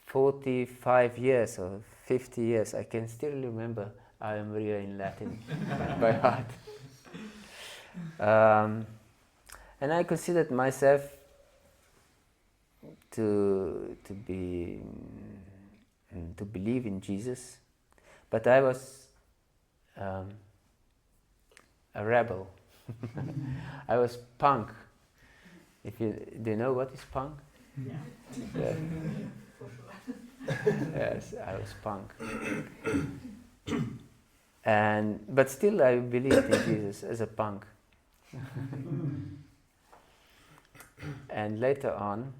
45 years or 50 years, I can still remember Ave Maria in Latin by heart. And I considered myself to believe in Jesus, but I was a rebel. I was punk. Do you know what is punk? Yeah. Yeah. Yes, I was punk. But still I believed in Jesus as a punk. And later on,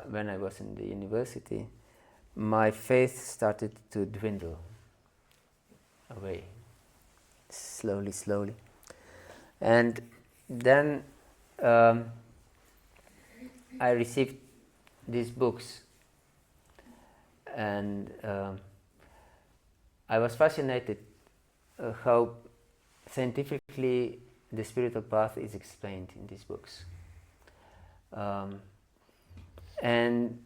when I was in the university, my faith started to dwindle away, slowly. And then I received these books, and I was fascinated how scientifically the spiritual path is explained in these books. And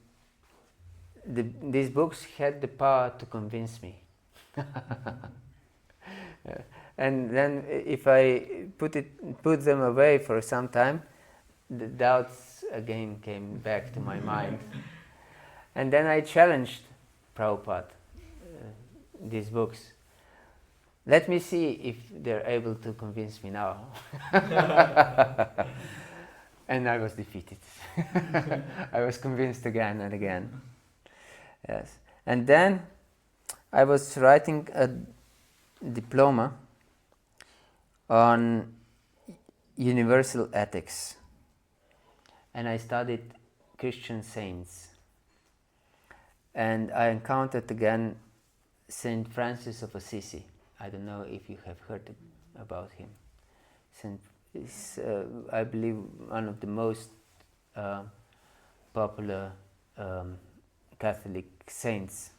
these books had the power to convince me And then if I put them away for some time, the doubts again came back to my mind. And then I challenged Prabhupada, these books. Let me see if they're able to convince me now. And I was defeated. I was convinced again and again. Yes. And then I was writing a diploma on universal ethics. And I studied Christian saints. And I encountered again Saint Francis of Assisi. I don't know if you have heard about him. Saint is, I believe, one of the most popular Catholic saints,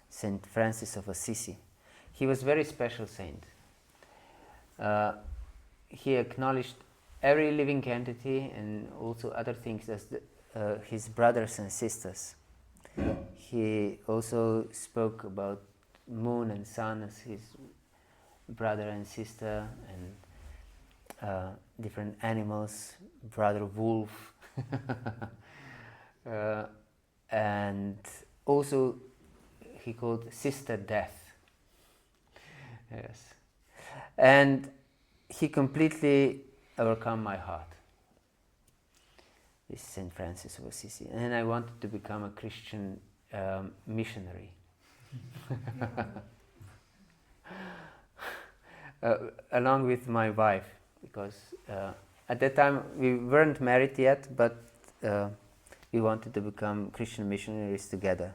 Saint Francis of Assisi. He was a very special saint. He acknowledged every living entity and also other things as his brothers and sisters. He also spoke about moon and sun as his brother and sister, and different animals, brother wolf, and also he called sister death. Yes, and he completely overcome my heart. This is Saint Francis of Assisi, and I wanted to become a Christian missionary. Along with my wife, because at that time we weren't married yet, but we wanted to become Christian missionaries together.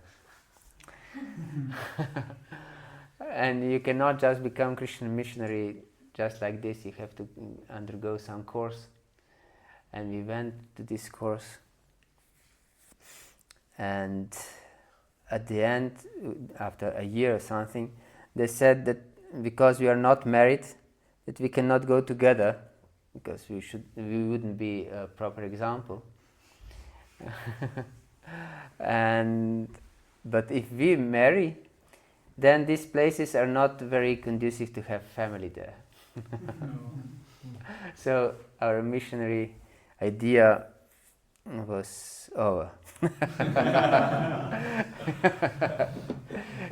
And you cannot just become Christian missionary just like this. You have to undergo some course. And we went to this course, and at the end, after a year or something, they said that because we are not married, that we cannot go together, because we wouldn't be a proper example. But if we marry, then these places are not very conducive to have family there. So our missionary idea was over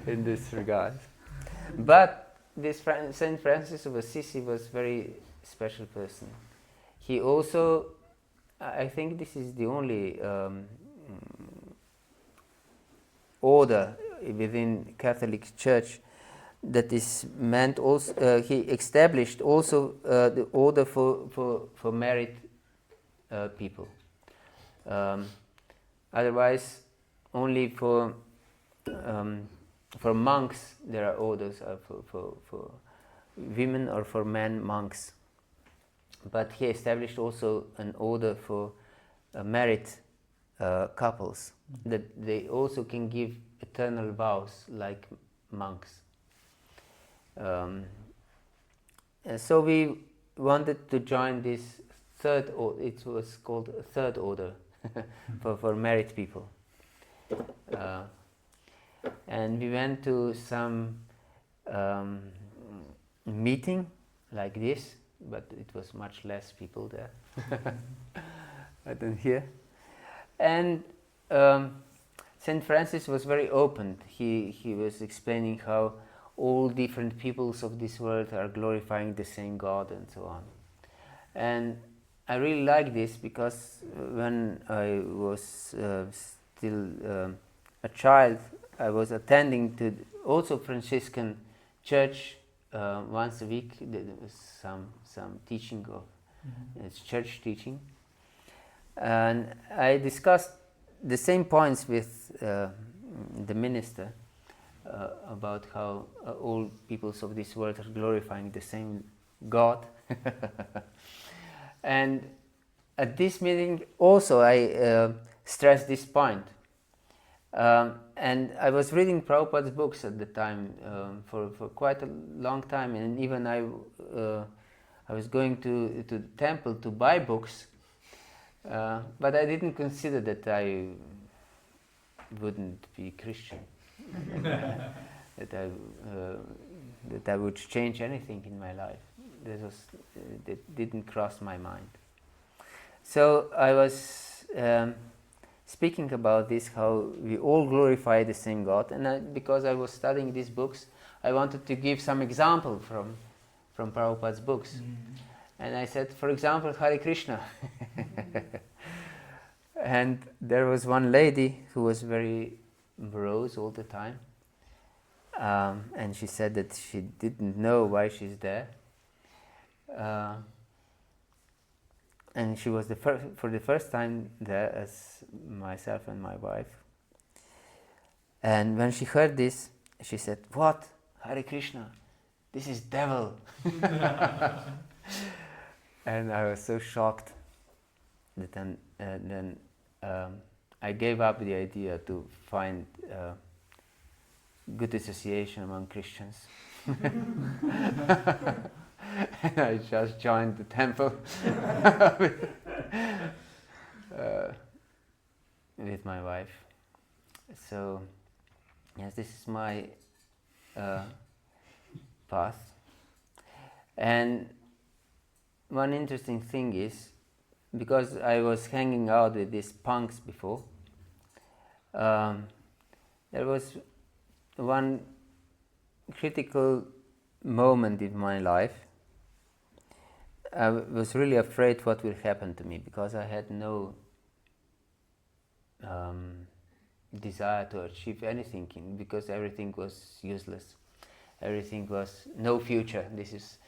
in this regard. But this Saint Francis of Assisi was a very special person. He also, I think this is the only order within Catholic Church that is meant also, he established also the order for married people. Otherwise, only for monks there are orders for women or for men monks. But he established also an order for married couples, that they also can give eternal vows like monks. So we wanted to join this third order. It was called a third order for married people. And we went to some meeting like this, but it was much less people there than here. And Saint Francis was very open. He was explaining how all different peoples of this world are glorifying the same God and so on. And I really like this, because when I was still a child, I was attending to also Franciscan church once a week. There was some teaching of it's church teaching, and I discussed the same points with the minister about how all peoples of this world are glorifying the same God. And at this meeting also I stressed this point. And I was reading Prabhupada's books at the time for quite a long time, and even I was going to the temple to buy books, but I didn't consider that I wouldn't be Christian, that I that I would change anything in my life. That didn't cross my mind. So I was speaking about this, how we all glorify the same God, and because I was studying these books, I wanted to give some example from Prabhupada's books. And I said, for example, Hare Krishna. And there was one lady who was very morose all the time. And she said that she didn't know why she's there. And she was for the first time there as myself and my wife. And when she heard this, she said, "What? Hare Krishna? This is devil." And I was so shocked that then I gave up the idea to find good association among Christians. And I just joined the temple with my wife. So, yes, this is my path. And one interesting thing is, because I was hanging out with these punks before, there was one critical moment in my life. I was really afraid what will happen to me, because I had no desire to achieve anything, because everything was useless. Everything was no future. This is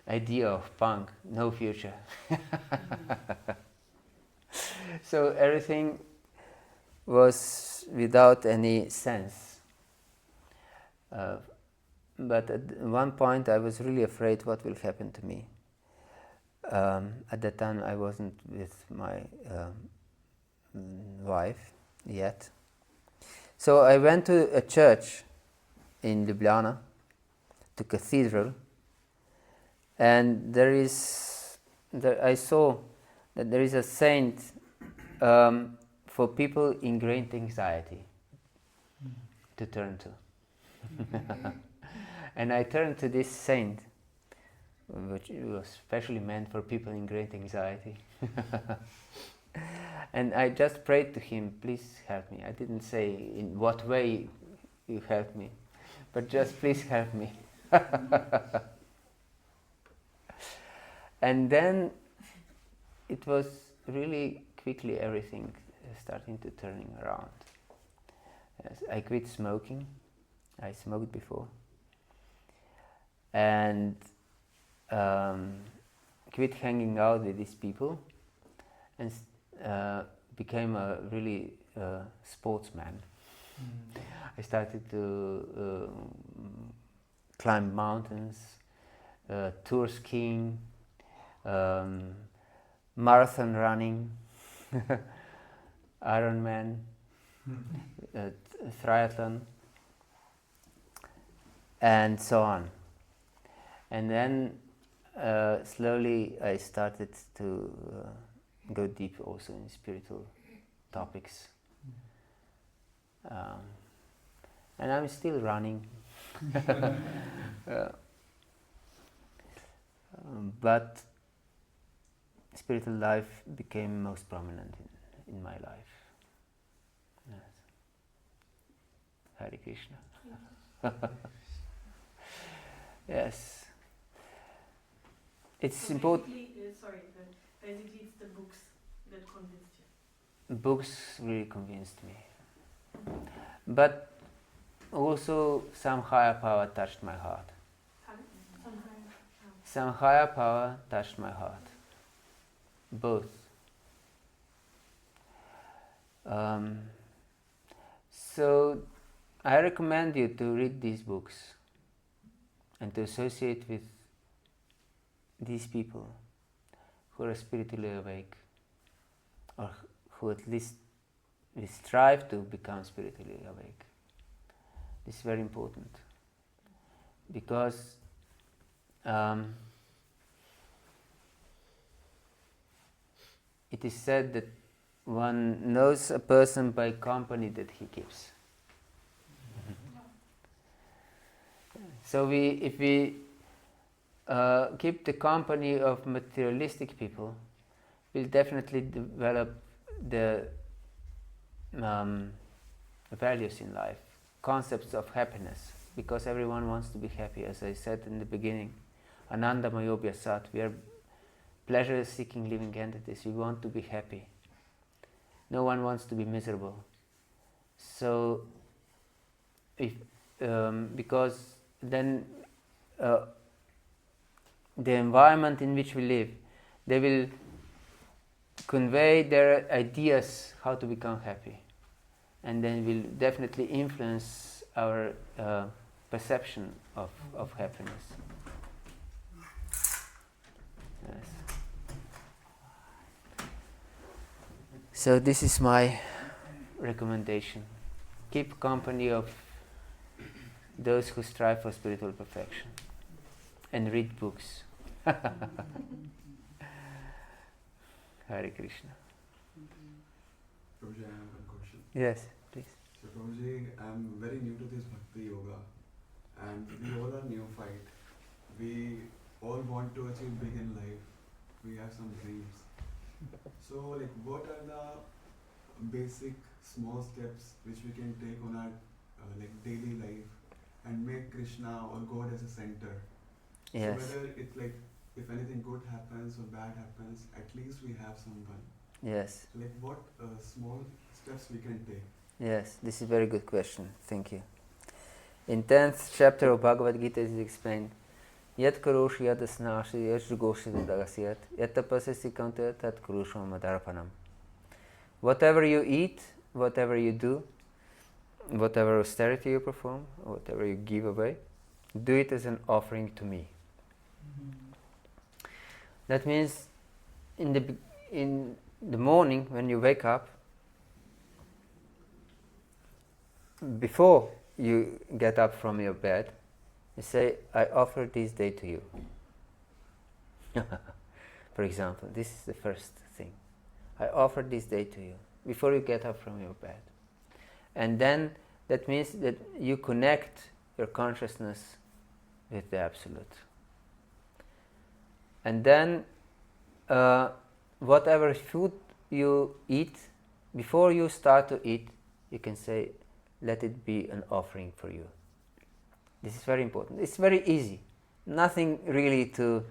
idea of punk, no future. So everything was without any sense. But at one point I was really afraid what will happen to me. At that time I wasn't with my wife yet. So I went to a church in Ljubljana, to cathedral, and I saw that there is a saint for people in great anxiety to turn to. And I turned to this saint, which was specially meant for people in great anxiety. And I just prayed to him, "Please help me." I didn't say in what way you help me, but just please help me. And then it was really quickly everything starting to turning around. Yes, I quit smoking. I smoked before. And quit hanging out with these people, and became a really sportsman. I started to climb mountains, tour skiing, marathon running, Ironman, triathlon, and so on. And then slowly I started to go deep also in spiritual topics. And I'm still running. But spiritual life became most prominent in my life. Yes. Hare Krishna. Yes. It's So important. Basically it's the books that convinced you. Books really convinced me. But also some higher power touched my heart. Some higher power touched my heart. Both. So I recommend you to read these books and to associate with these people who are spiritually awake, or who at least we strive to become spiritually awake. This is very important, because it is said that one knows a person by company that he keeps. So if we keep the company of materialistic people, we'll definitely develop the values in life, concepts of happiness, because everyone wants to be happy. As I said in the beginning, Ananda Mayobhya Sat, we are pleasure-seeking living entities. We want to be happy. No one wants to be miserable. So, because then the environment in which we live, they will convey their ideas how to become happy, and then will definitely influence our perception of happiness. Yes. So this is my recommendation. Keep company of those who strive for spiritual perfection, and read books. Hare Krishna. Prabhuji, I have one question. Yes, please. So Prabhuji, I'm very new to this bhakti-yoga, and we all are neophyte. We all want to achieve big in life. We have some dreams. So, like, what are the basic small steps which we can take on our daily life and make Krishna or God as a center? Yes. So whether it's like, if anything good happens or bad happens, at least we have someone. Yes. So like, what small steps we can take? Yes, this is a very good question. Thank you. In 10th chapter of Bhagavad-gita it is explained, Yat karoshi yat asnashi yat jugoshi dagasyat yat tapasasi kanta tat kurusham madarpanam. Whatever you eat, whatever you do, whatever austerity you perform, whatever you give away, do it as an offering to me. That means in the morning when you wake up, before you get up from your bed, you say, I offer this day to you. For example, this is the first thing. I offer this day to you, before you get up from your bed. And then that means that you connect your consciousness with the Absolute. And then whatever food you eat, before you start to eat, you can say, let it be an offering for you. This is very important. It's very easy. Nothing really to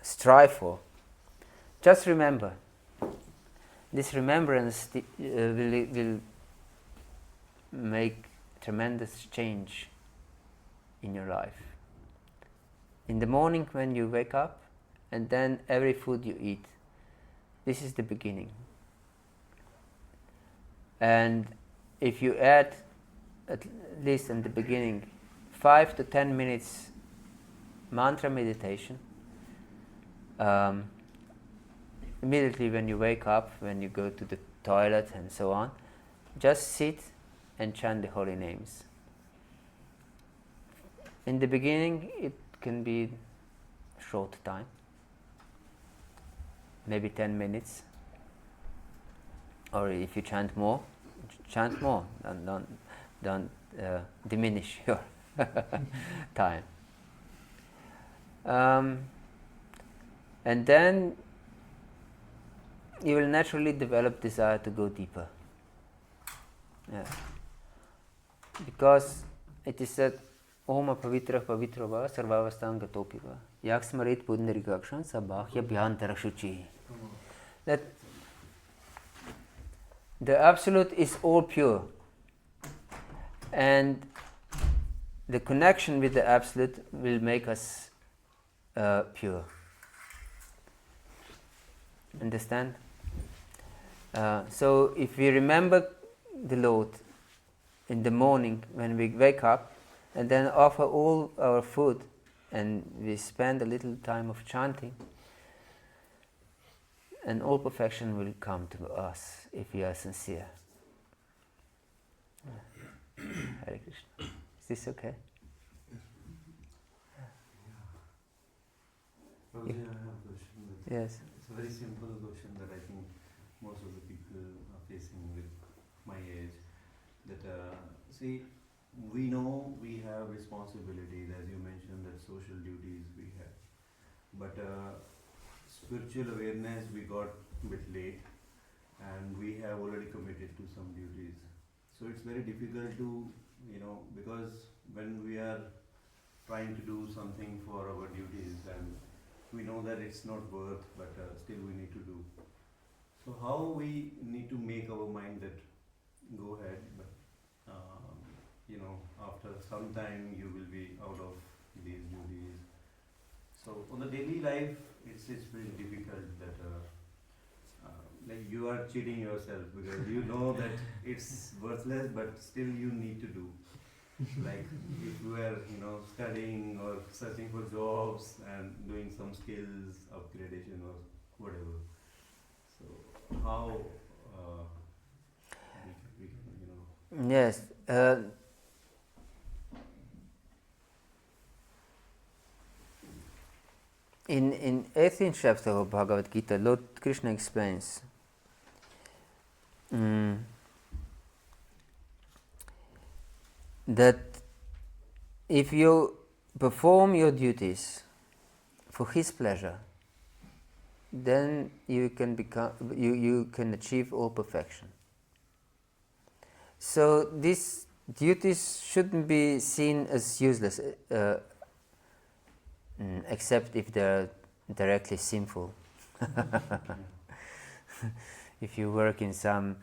strive for. Just remember. This remembrance will make tremendous change in your life. In the morning when you wake up, and then every food you eat, this is the beginning. And if you add, at least in the beginning, 5 to 10 minutes mantra meditation, immediately when you wake up, when you go to the toilet and so on, just sit and chant the holy names. In the beginning, it can be short time, maybe 10 minutes, or if you chant more, don't diminish your time. And then you will naturally develop desire to go deeper. Yeah. Because it is said, Oma pavitra pavitrava sarvavastam gatopiva yak smarit pundarikakshan sabhya bhyantara shuchi. That the Absolute is all pure, and the connection with the Absolute will make us pure. Understand? So if we remember the Lord in the morning when we wake up, and then offer all our food, and we spend a little time of chanting, and all perfection will come to us if we are sincere. Hare Krishna. Is this okay? Prabhuji, I have a question. Yes. It's a very simple question that I think most of the people are facing with my age. That see, we know we have responsibilities, as you mentioned, that social duties we have. But spiritual awareness we got a bit late, and we have already committed to some duties. So it's very difficult to, because when we are trying to do something for our duties, and we know that it's not worth, but still we need to do. So how we need to make our mind that go ahead, but after some time you will be out of these duties. So on the daily life, it's very difficult that like you are cheating yourself because you know that it's worthless, but still you need to do. Like if you are studying or searching for jobs and doing some skills upgradation or whatever. So how we can Yes. In 18th chapter of Bhagavad Gita, Lord Krishna explains that if you perform your duties for His pleasure, then you can achieve all perfection. So these duties shouldn't be seen as useless, except if they're directly sinful. If you work in some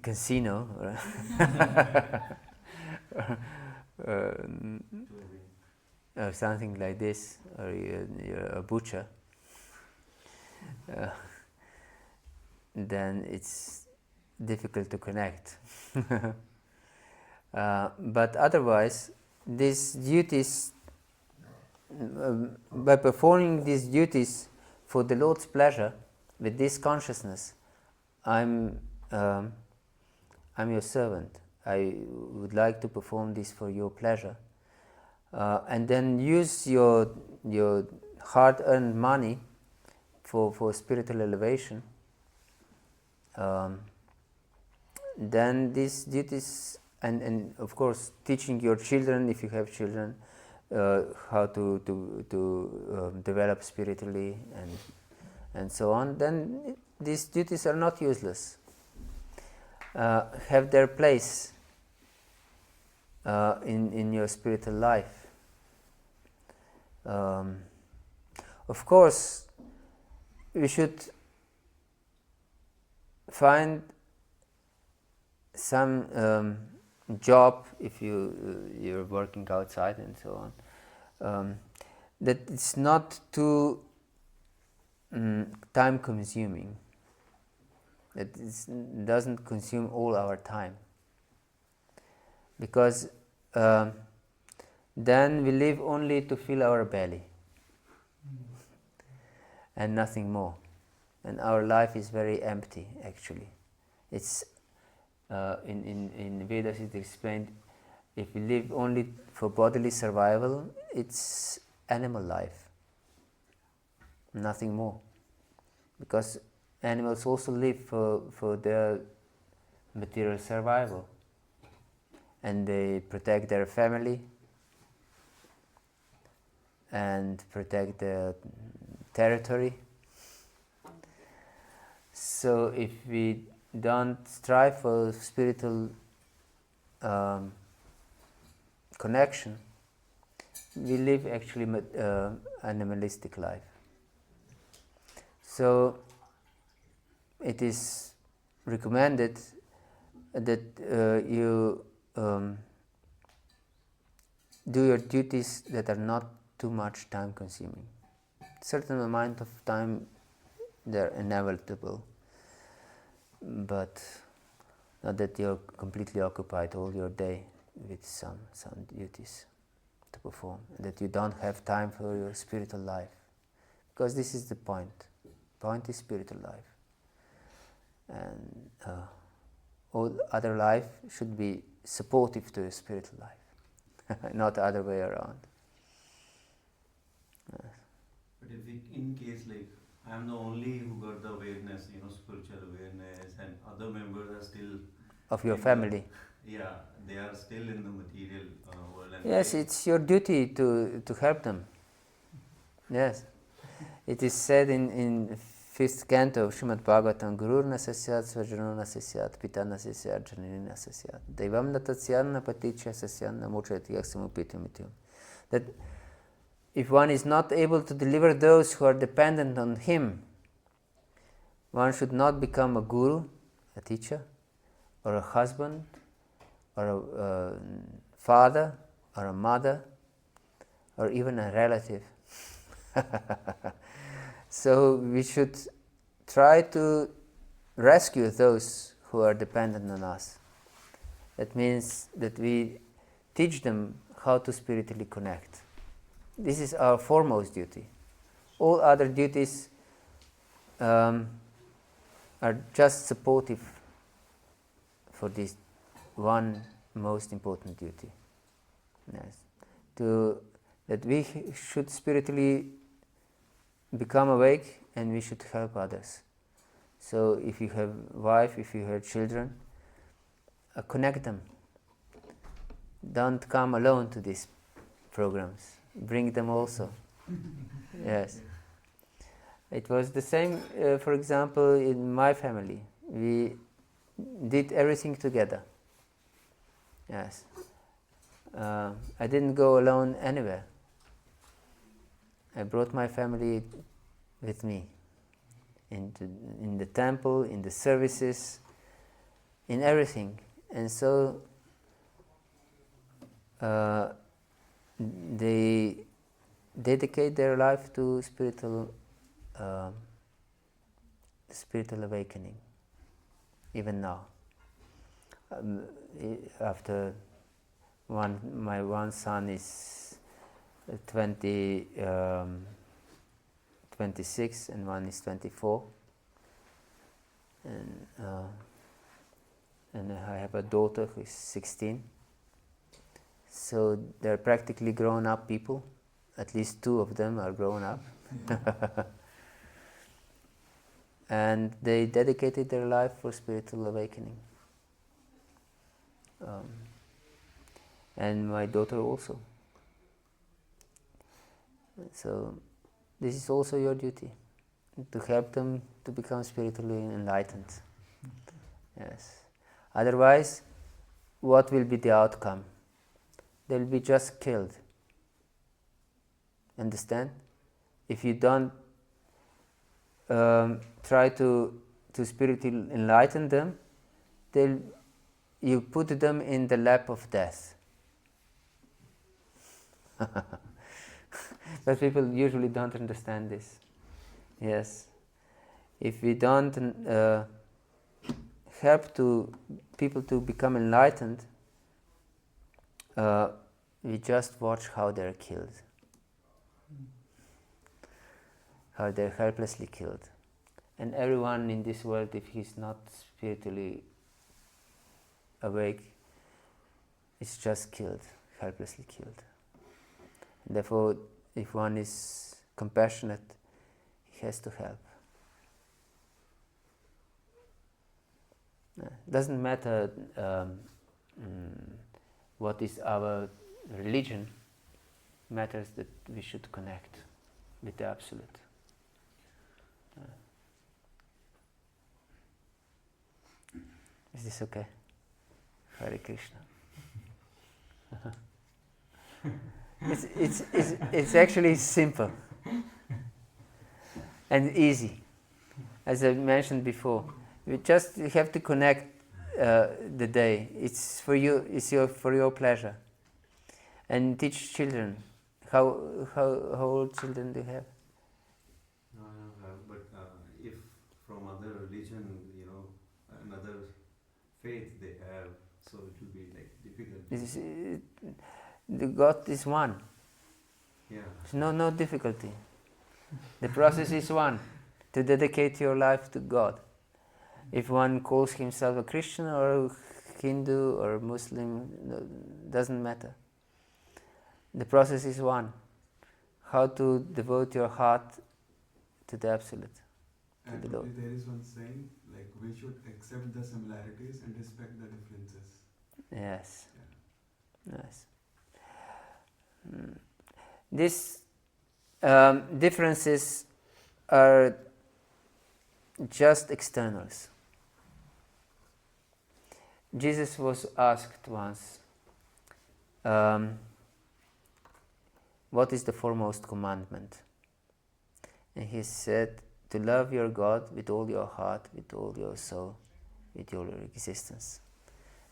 casino or something like this, or you're a butcher, then it's difficult to connect. But otherwise, these duties, by performing these duties for the Lord's pleasure, with this consciousness, I'm your servant. I would like to perform this for your pleasure, and then use your hard-earned money for spiritual elevation. Then these duties, and of course teaching your children, if you have children, how to develop spiritually and so on, then these duties are not useless, have their place in your spiritual life. Of course, we should find some job if you're working outside and so on, that it's not too time consuming, that it doesn't consume all our time, because then we live only to fill our belly and nothing more, and our life is very empty actually. It's in Vedas it explained, if we live only for bodily survival, it's animal life, nothing more, because animals also live for their material survival, and they protect their family and protect their territory. So if we don't strive for spiritual connection, we live actually animalistic life. So it is recommended that you do your duties that are not too much time consuming. Certain amount of time they're inevitable, but not that you're completely occupied all your day with some duties to perform, and that you don't have time for your spiritual life, because this is the point. Point is spiritual life, and all other life should be supportive to your spiritual life, not the other way around. But if we, in case like I'm the only who got the awareness, spiritual awareness, and other members are still Of your in family. yeah, they are still in the material world. And Yes, it's your duty to help them. Yes. It is said in fifth canto of Srimad Bhagavatam, Gurur nasasyat svajano nasasyat pita nasasyat janini nasasyat devam natasyan napaticha sasyan namochati yaksamupitimityam. That if one is not able to deliver those who are dependent on him, one should not become a guru, a teacher, or a husband, or a father, or a mother, or even a relative. So we should try to rescue those who are dependent on us. That means that we teach them how to spiritually connect. This is our foremost duty. All other duties are just supportive for this one most important duty. Yes. That we should spiritually become awake and we should help others. So if you have wife, if you have children, connect them. Don't come alone to these programs. Bring them also. Yes. It was the same, for example, in my family. We did everything together. Yes. I didn't go alone anywhere. I brought my family with me in the temple, in the services, in everything. And so they dedicate their life to spiritual awakening, even now. After my one son is 26 and one is 24, and I have a daughter who is 16. So they're practically grown-up people. At least two of them are grown up. And they dedicated their life for spiritual awakening. And my daughter also. So this is also your duty, to help them to become spiritually enlightened. Yes. Otherwise, what will be the outcome? They'll be just killed. Understand? If you don't try to spiritually enlighten them, you put them in the lap of death. But people usually don't understand this. Yes. If we don't help people to become enlightened, we just watch how they're killed. How they're helplessly killed. And everyone in this world, if he's not spiritually awake, is just killed, helplessly killed. And therefore, if one is compassionate, he has to help. Doesn't matter what is our religion, matters that we should connect with the Absolute. Is this okay? Hare Krishna. It's actually simple and easy. As I mentioned before, you just have to connect the day. It's for you. For your pleasure. And teach children. How old children do you have? No, I don't have. But if from other religion, another faith they have, so it will be like difficult. The God is one. Yeah. There's no difficulty. The process is one, to dedicate your life to God. If one calls himself a Christian or a Hindu or Muslim, doesn't matter. The process is one. How to devote your heart to the Absolute. And there is one saying, like, we should accept the similarities and respect the differences. Yes. Yes. These differences are just externals. Jesus was asked once, what is the foremost commandment? And he said, to love your God with all your heart, with all your soul, with all your existence,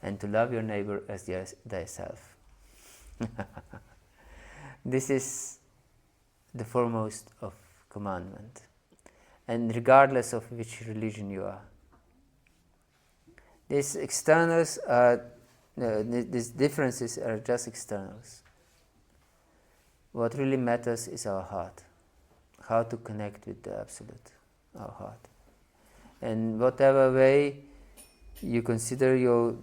and to love your neighbor as thyself. This is the foremost of commandment, and regardless of which religion you are. These externals are, these differences are just externals. What really matters is our heart, how to connect with the Absolute, our heart. And whatever way you consider your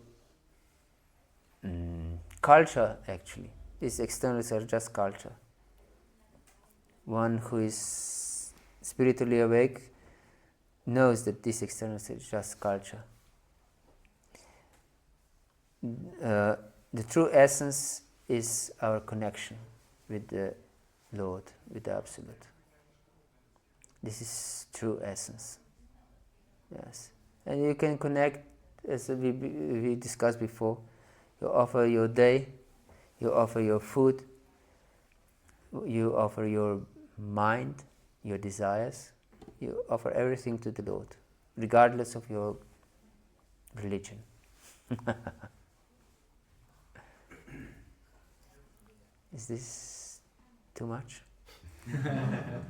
culture, actually, these externals are just culture. One who is spiritually awake knows that these externals are just culture. The true essence is our connection with the Lord, with the Absolute. This is true essence. Yes. And you can connect, as we discussed before, you offer your day, you offer your food, you offer your mind, your desires, you offer everything to the Lord, regardless of your religion. Is this too much? Hare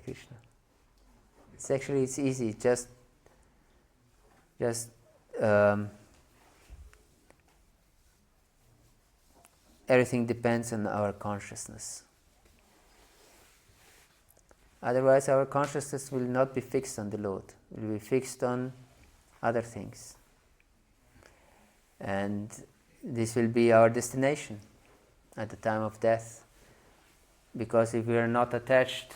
Krishna. It's easy. Just everything depends on our consciousness. Otherwise, our consciousness will not be fixed on the Lord. It will be fixed on other things. And this will be our destination at the time of death. Because if we are not attached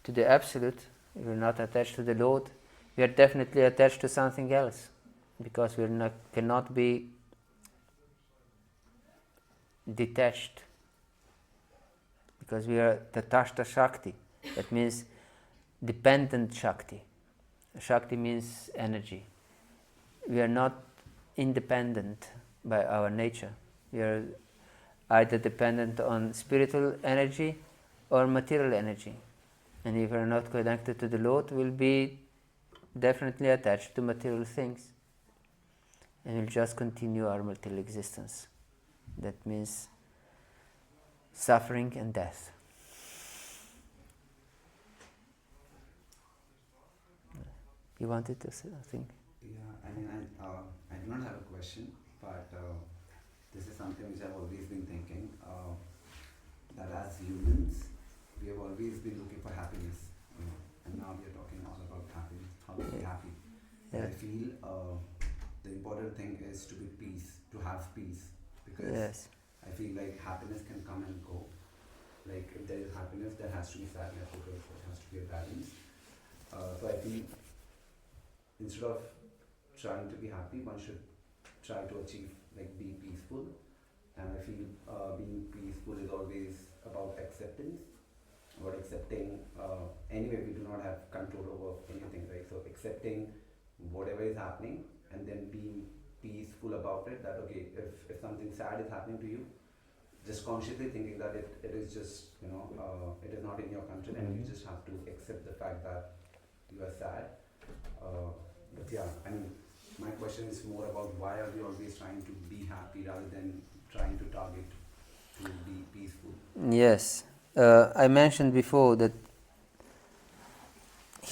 to the Absolute, if we are not attached to the Lord, we are definitely attached to something else. Because we cannot be detached. Because we are Tatashta Shakti. That means dependent Shakti. Shakti means energy. We are not independent by our nature. We are either dependent on spiritual energy or material energy. And if we are not connected to the Lord, we will be definitely attached to material things. And we'll just continue our material existence. That means suffering and death. You wanted to say something? Yeah, I mean, I do not have a question, but this is something which I've always been thinking, that as humans, we have always been looking for happiness, and now we are talking all about happiness, how to be happy. Yeah. I feel the important thing is to be peace, to have peace, because Yes. I feel like happiness can come and go. Like if there is happiness, there has to be sadness, because there has to be a balance. So I feel instead of trying to be happy, one should try to achieve, like, be peaceful. And I feel being peaceful is always about acceptance, about accepting, anyway, we do not have control over anything, right? So accepting whatever is happening and then being peaceful about it, that okay, if something sad is happening to you, just consciously thinking that it is just, it is not in your control, and you just have to accept the fact that you are sad. But yeah, I mean, my question is more about why are we always trying to be happy rather than trying to target to be peaceful? Yes. I mentioned before that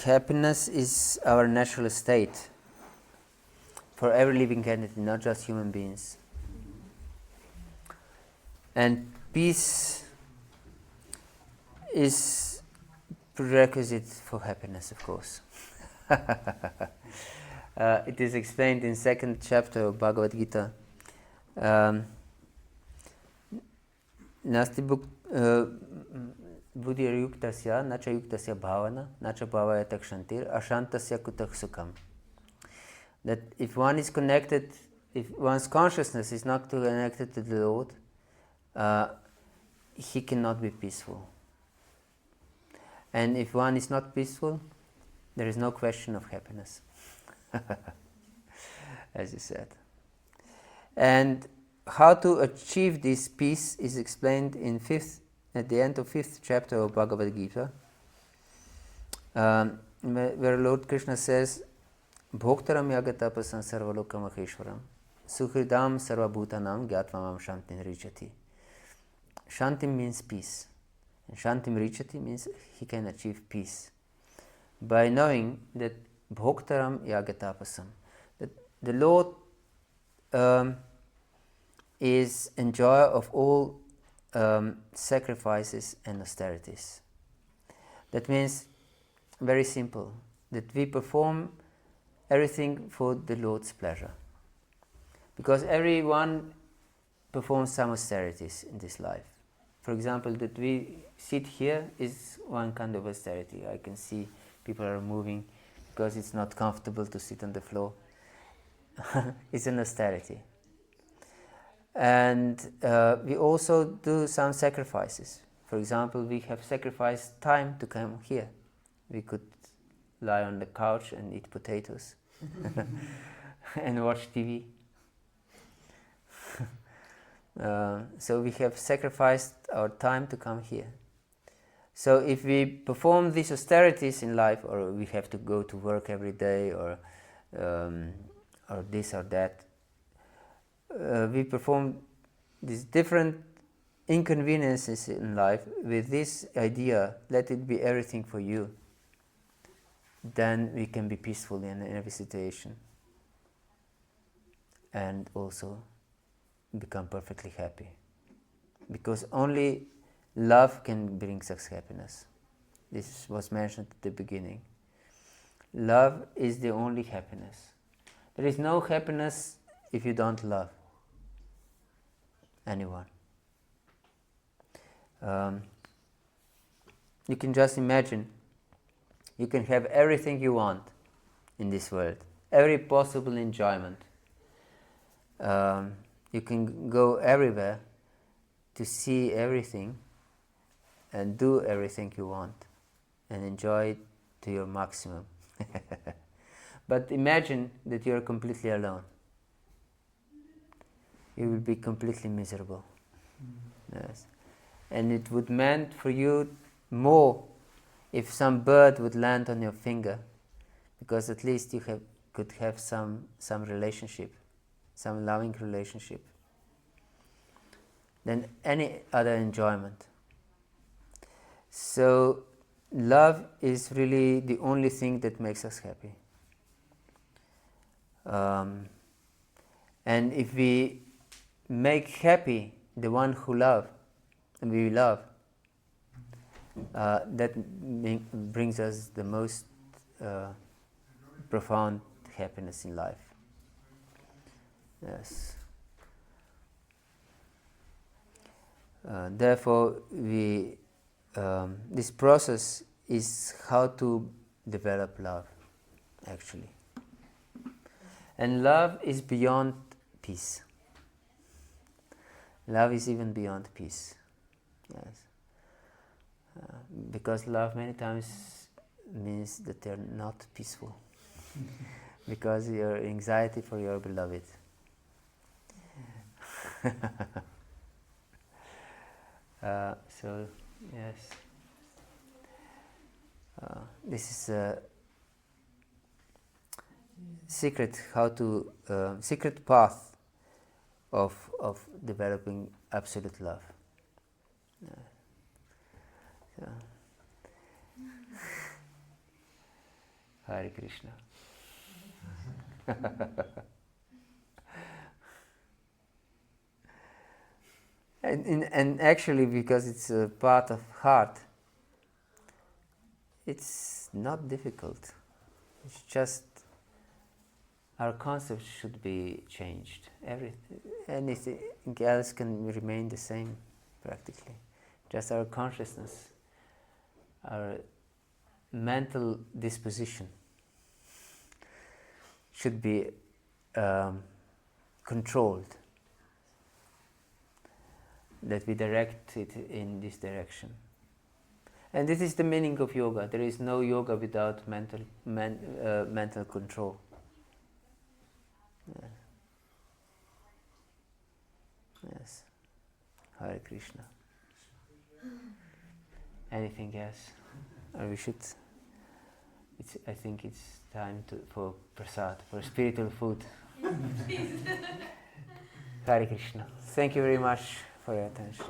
happiness is our natural state for every living entity, not just human beings. And peace is prerequisite for happiness, of course. It is explained in 2nd chapter of Bhagavad-gita. Nasti buddhir yuktasya, nacha yuktasya bhavana, nacha bhavaya takshantir, ashantasya kutak sukham. That if one is connected, if one's consciousness is not connected to the Lord, he cannot be peaceful. And if one is not peaceful, there is no question of happiness, as you said. And how to achieve this peace is explained in at the end of 5th chapter of Bhagavad-gita, where Lord Krishna says, Bhoktaram yagatapasam sarvalokamakheshwaram sukhridam sarvabhutanam gyatvam shantin richati. Shantim means peace. And shantim richati means he can achieve peace by knowing that Bhoktaram yagatapasam, that the Lord is enjoyer of all sacrifices and austerities. That means, very simple, that we perform everything for the Lord's pleasure. Because everyone performs some austerities in this life. For example, that we sit here is one kind of austerity. I can see people are moving because it's not comfortable to sit on the floor. It's an austerity. And we also do some sacrifices. For example, we have sacrificed time to come here. We could lie on the couch and eat potatoes and watch TV. So we have sacrificed our time to come here. So if we perform these austerities in life, or we have to go to work every day, or this or that, we perform these different inconveniences in life with this idea, let it be everything for you, then we can be peaceful in every situation and also become perfectly happy. Because only love can bring such happiness. This was mentioned at the beginning. Love is the only happiness. There is no happiness if you don't love anyone. You can just imagine, you can have everything you want in this world, every possible enjoyment. You can go everywhere to see everything and do everything you want and enjoy it to your maximum. But imagine that you are completely alone. You will be completely miserable. Yes. And it would mean for you more if some bird would land on your finger, because at least you could have some relationship, some loving relationship, than any other enjoyment. So love is really the only thing that makes us happy. And if we make happy the one who we love, that brings us the most profound happiness in life. Yes. Therefore, this process is how to develop love, actually. And love is beyond peace. Love is even beyond peace. Yes. Because love many times means that they're not peaceful. Because your anxiety for your beloved. So, yes. This is a secret path of developing absolute love. So. Hare Krishna. And actually, because it's a part of heart, it's not difficult. It's just our concept should be changed. Anything else can remain the same, practically. Just our consciousness, our mental disposition should be controlled, that we direct it in this direction. And this is the meaning of yoga. There is no yoga without mental control. Yes. Yes. Hare Krishna. Anything else? Or we should... I think it's time for prasad, for spiritual food. Hare Krishna. Thank you very much for your attention.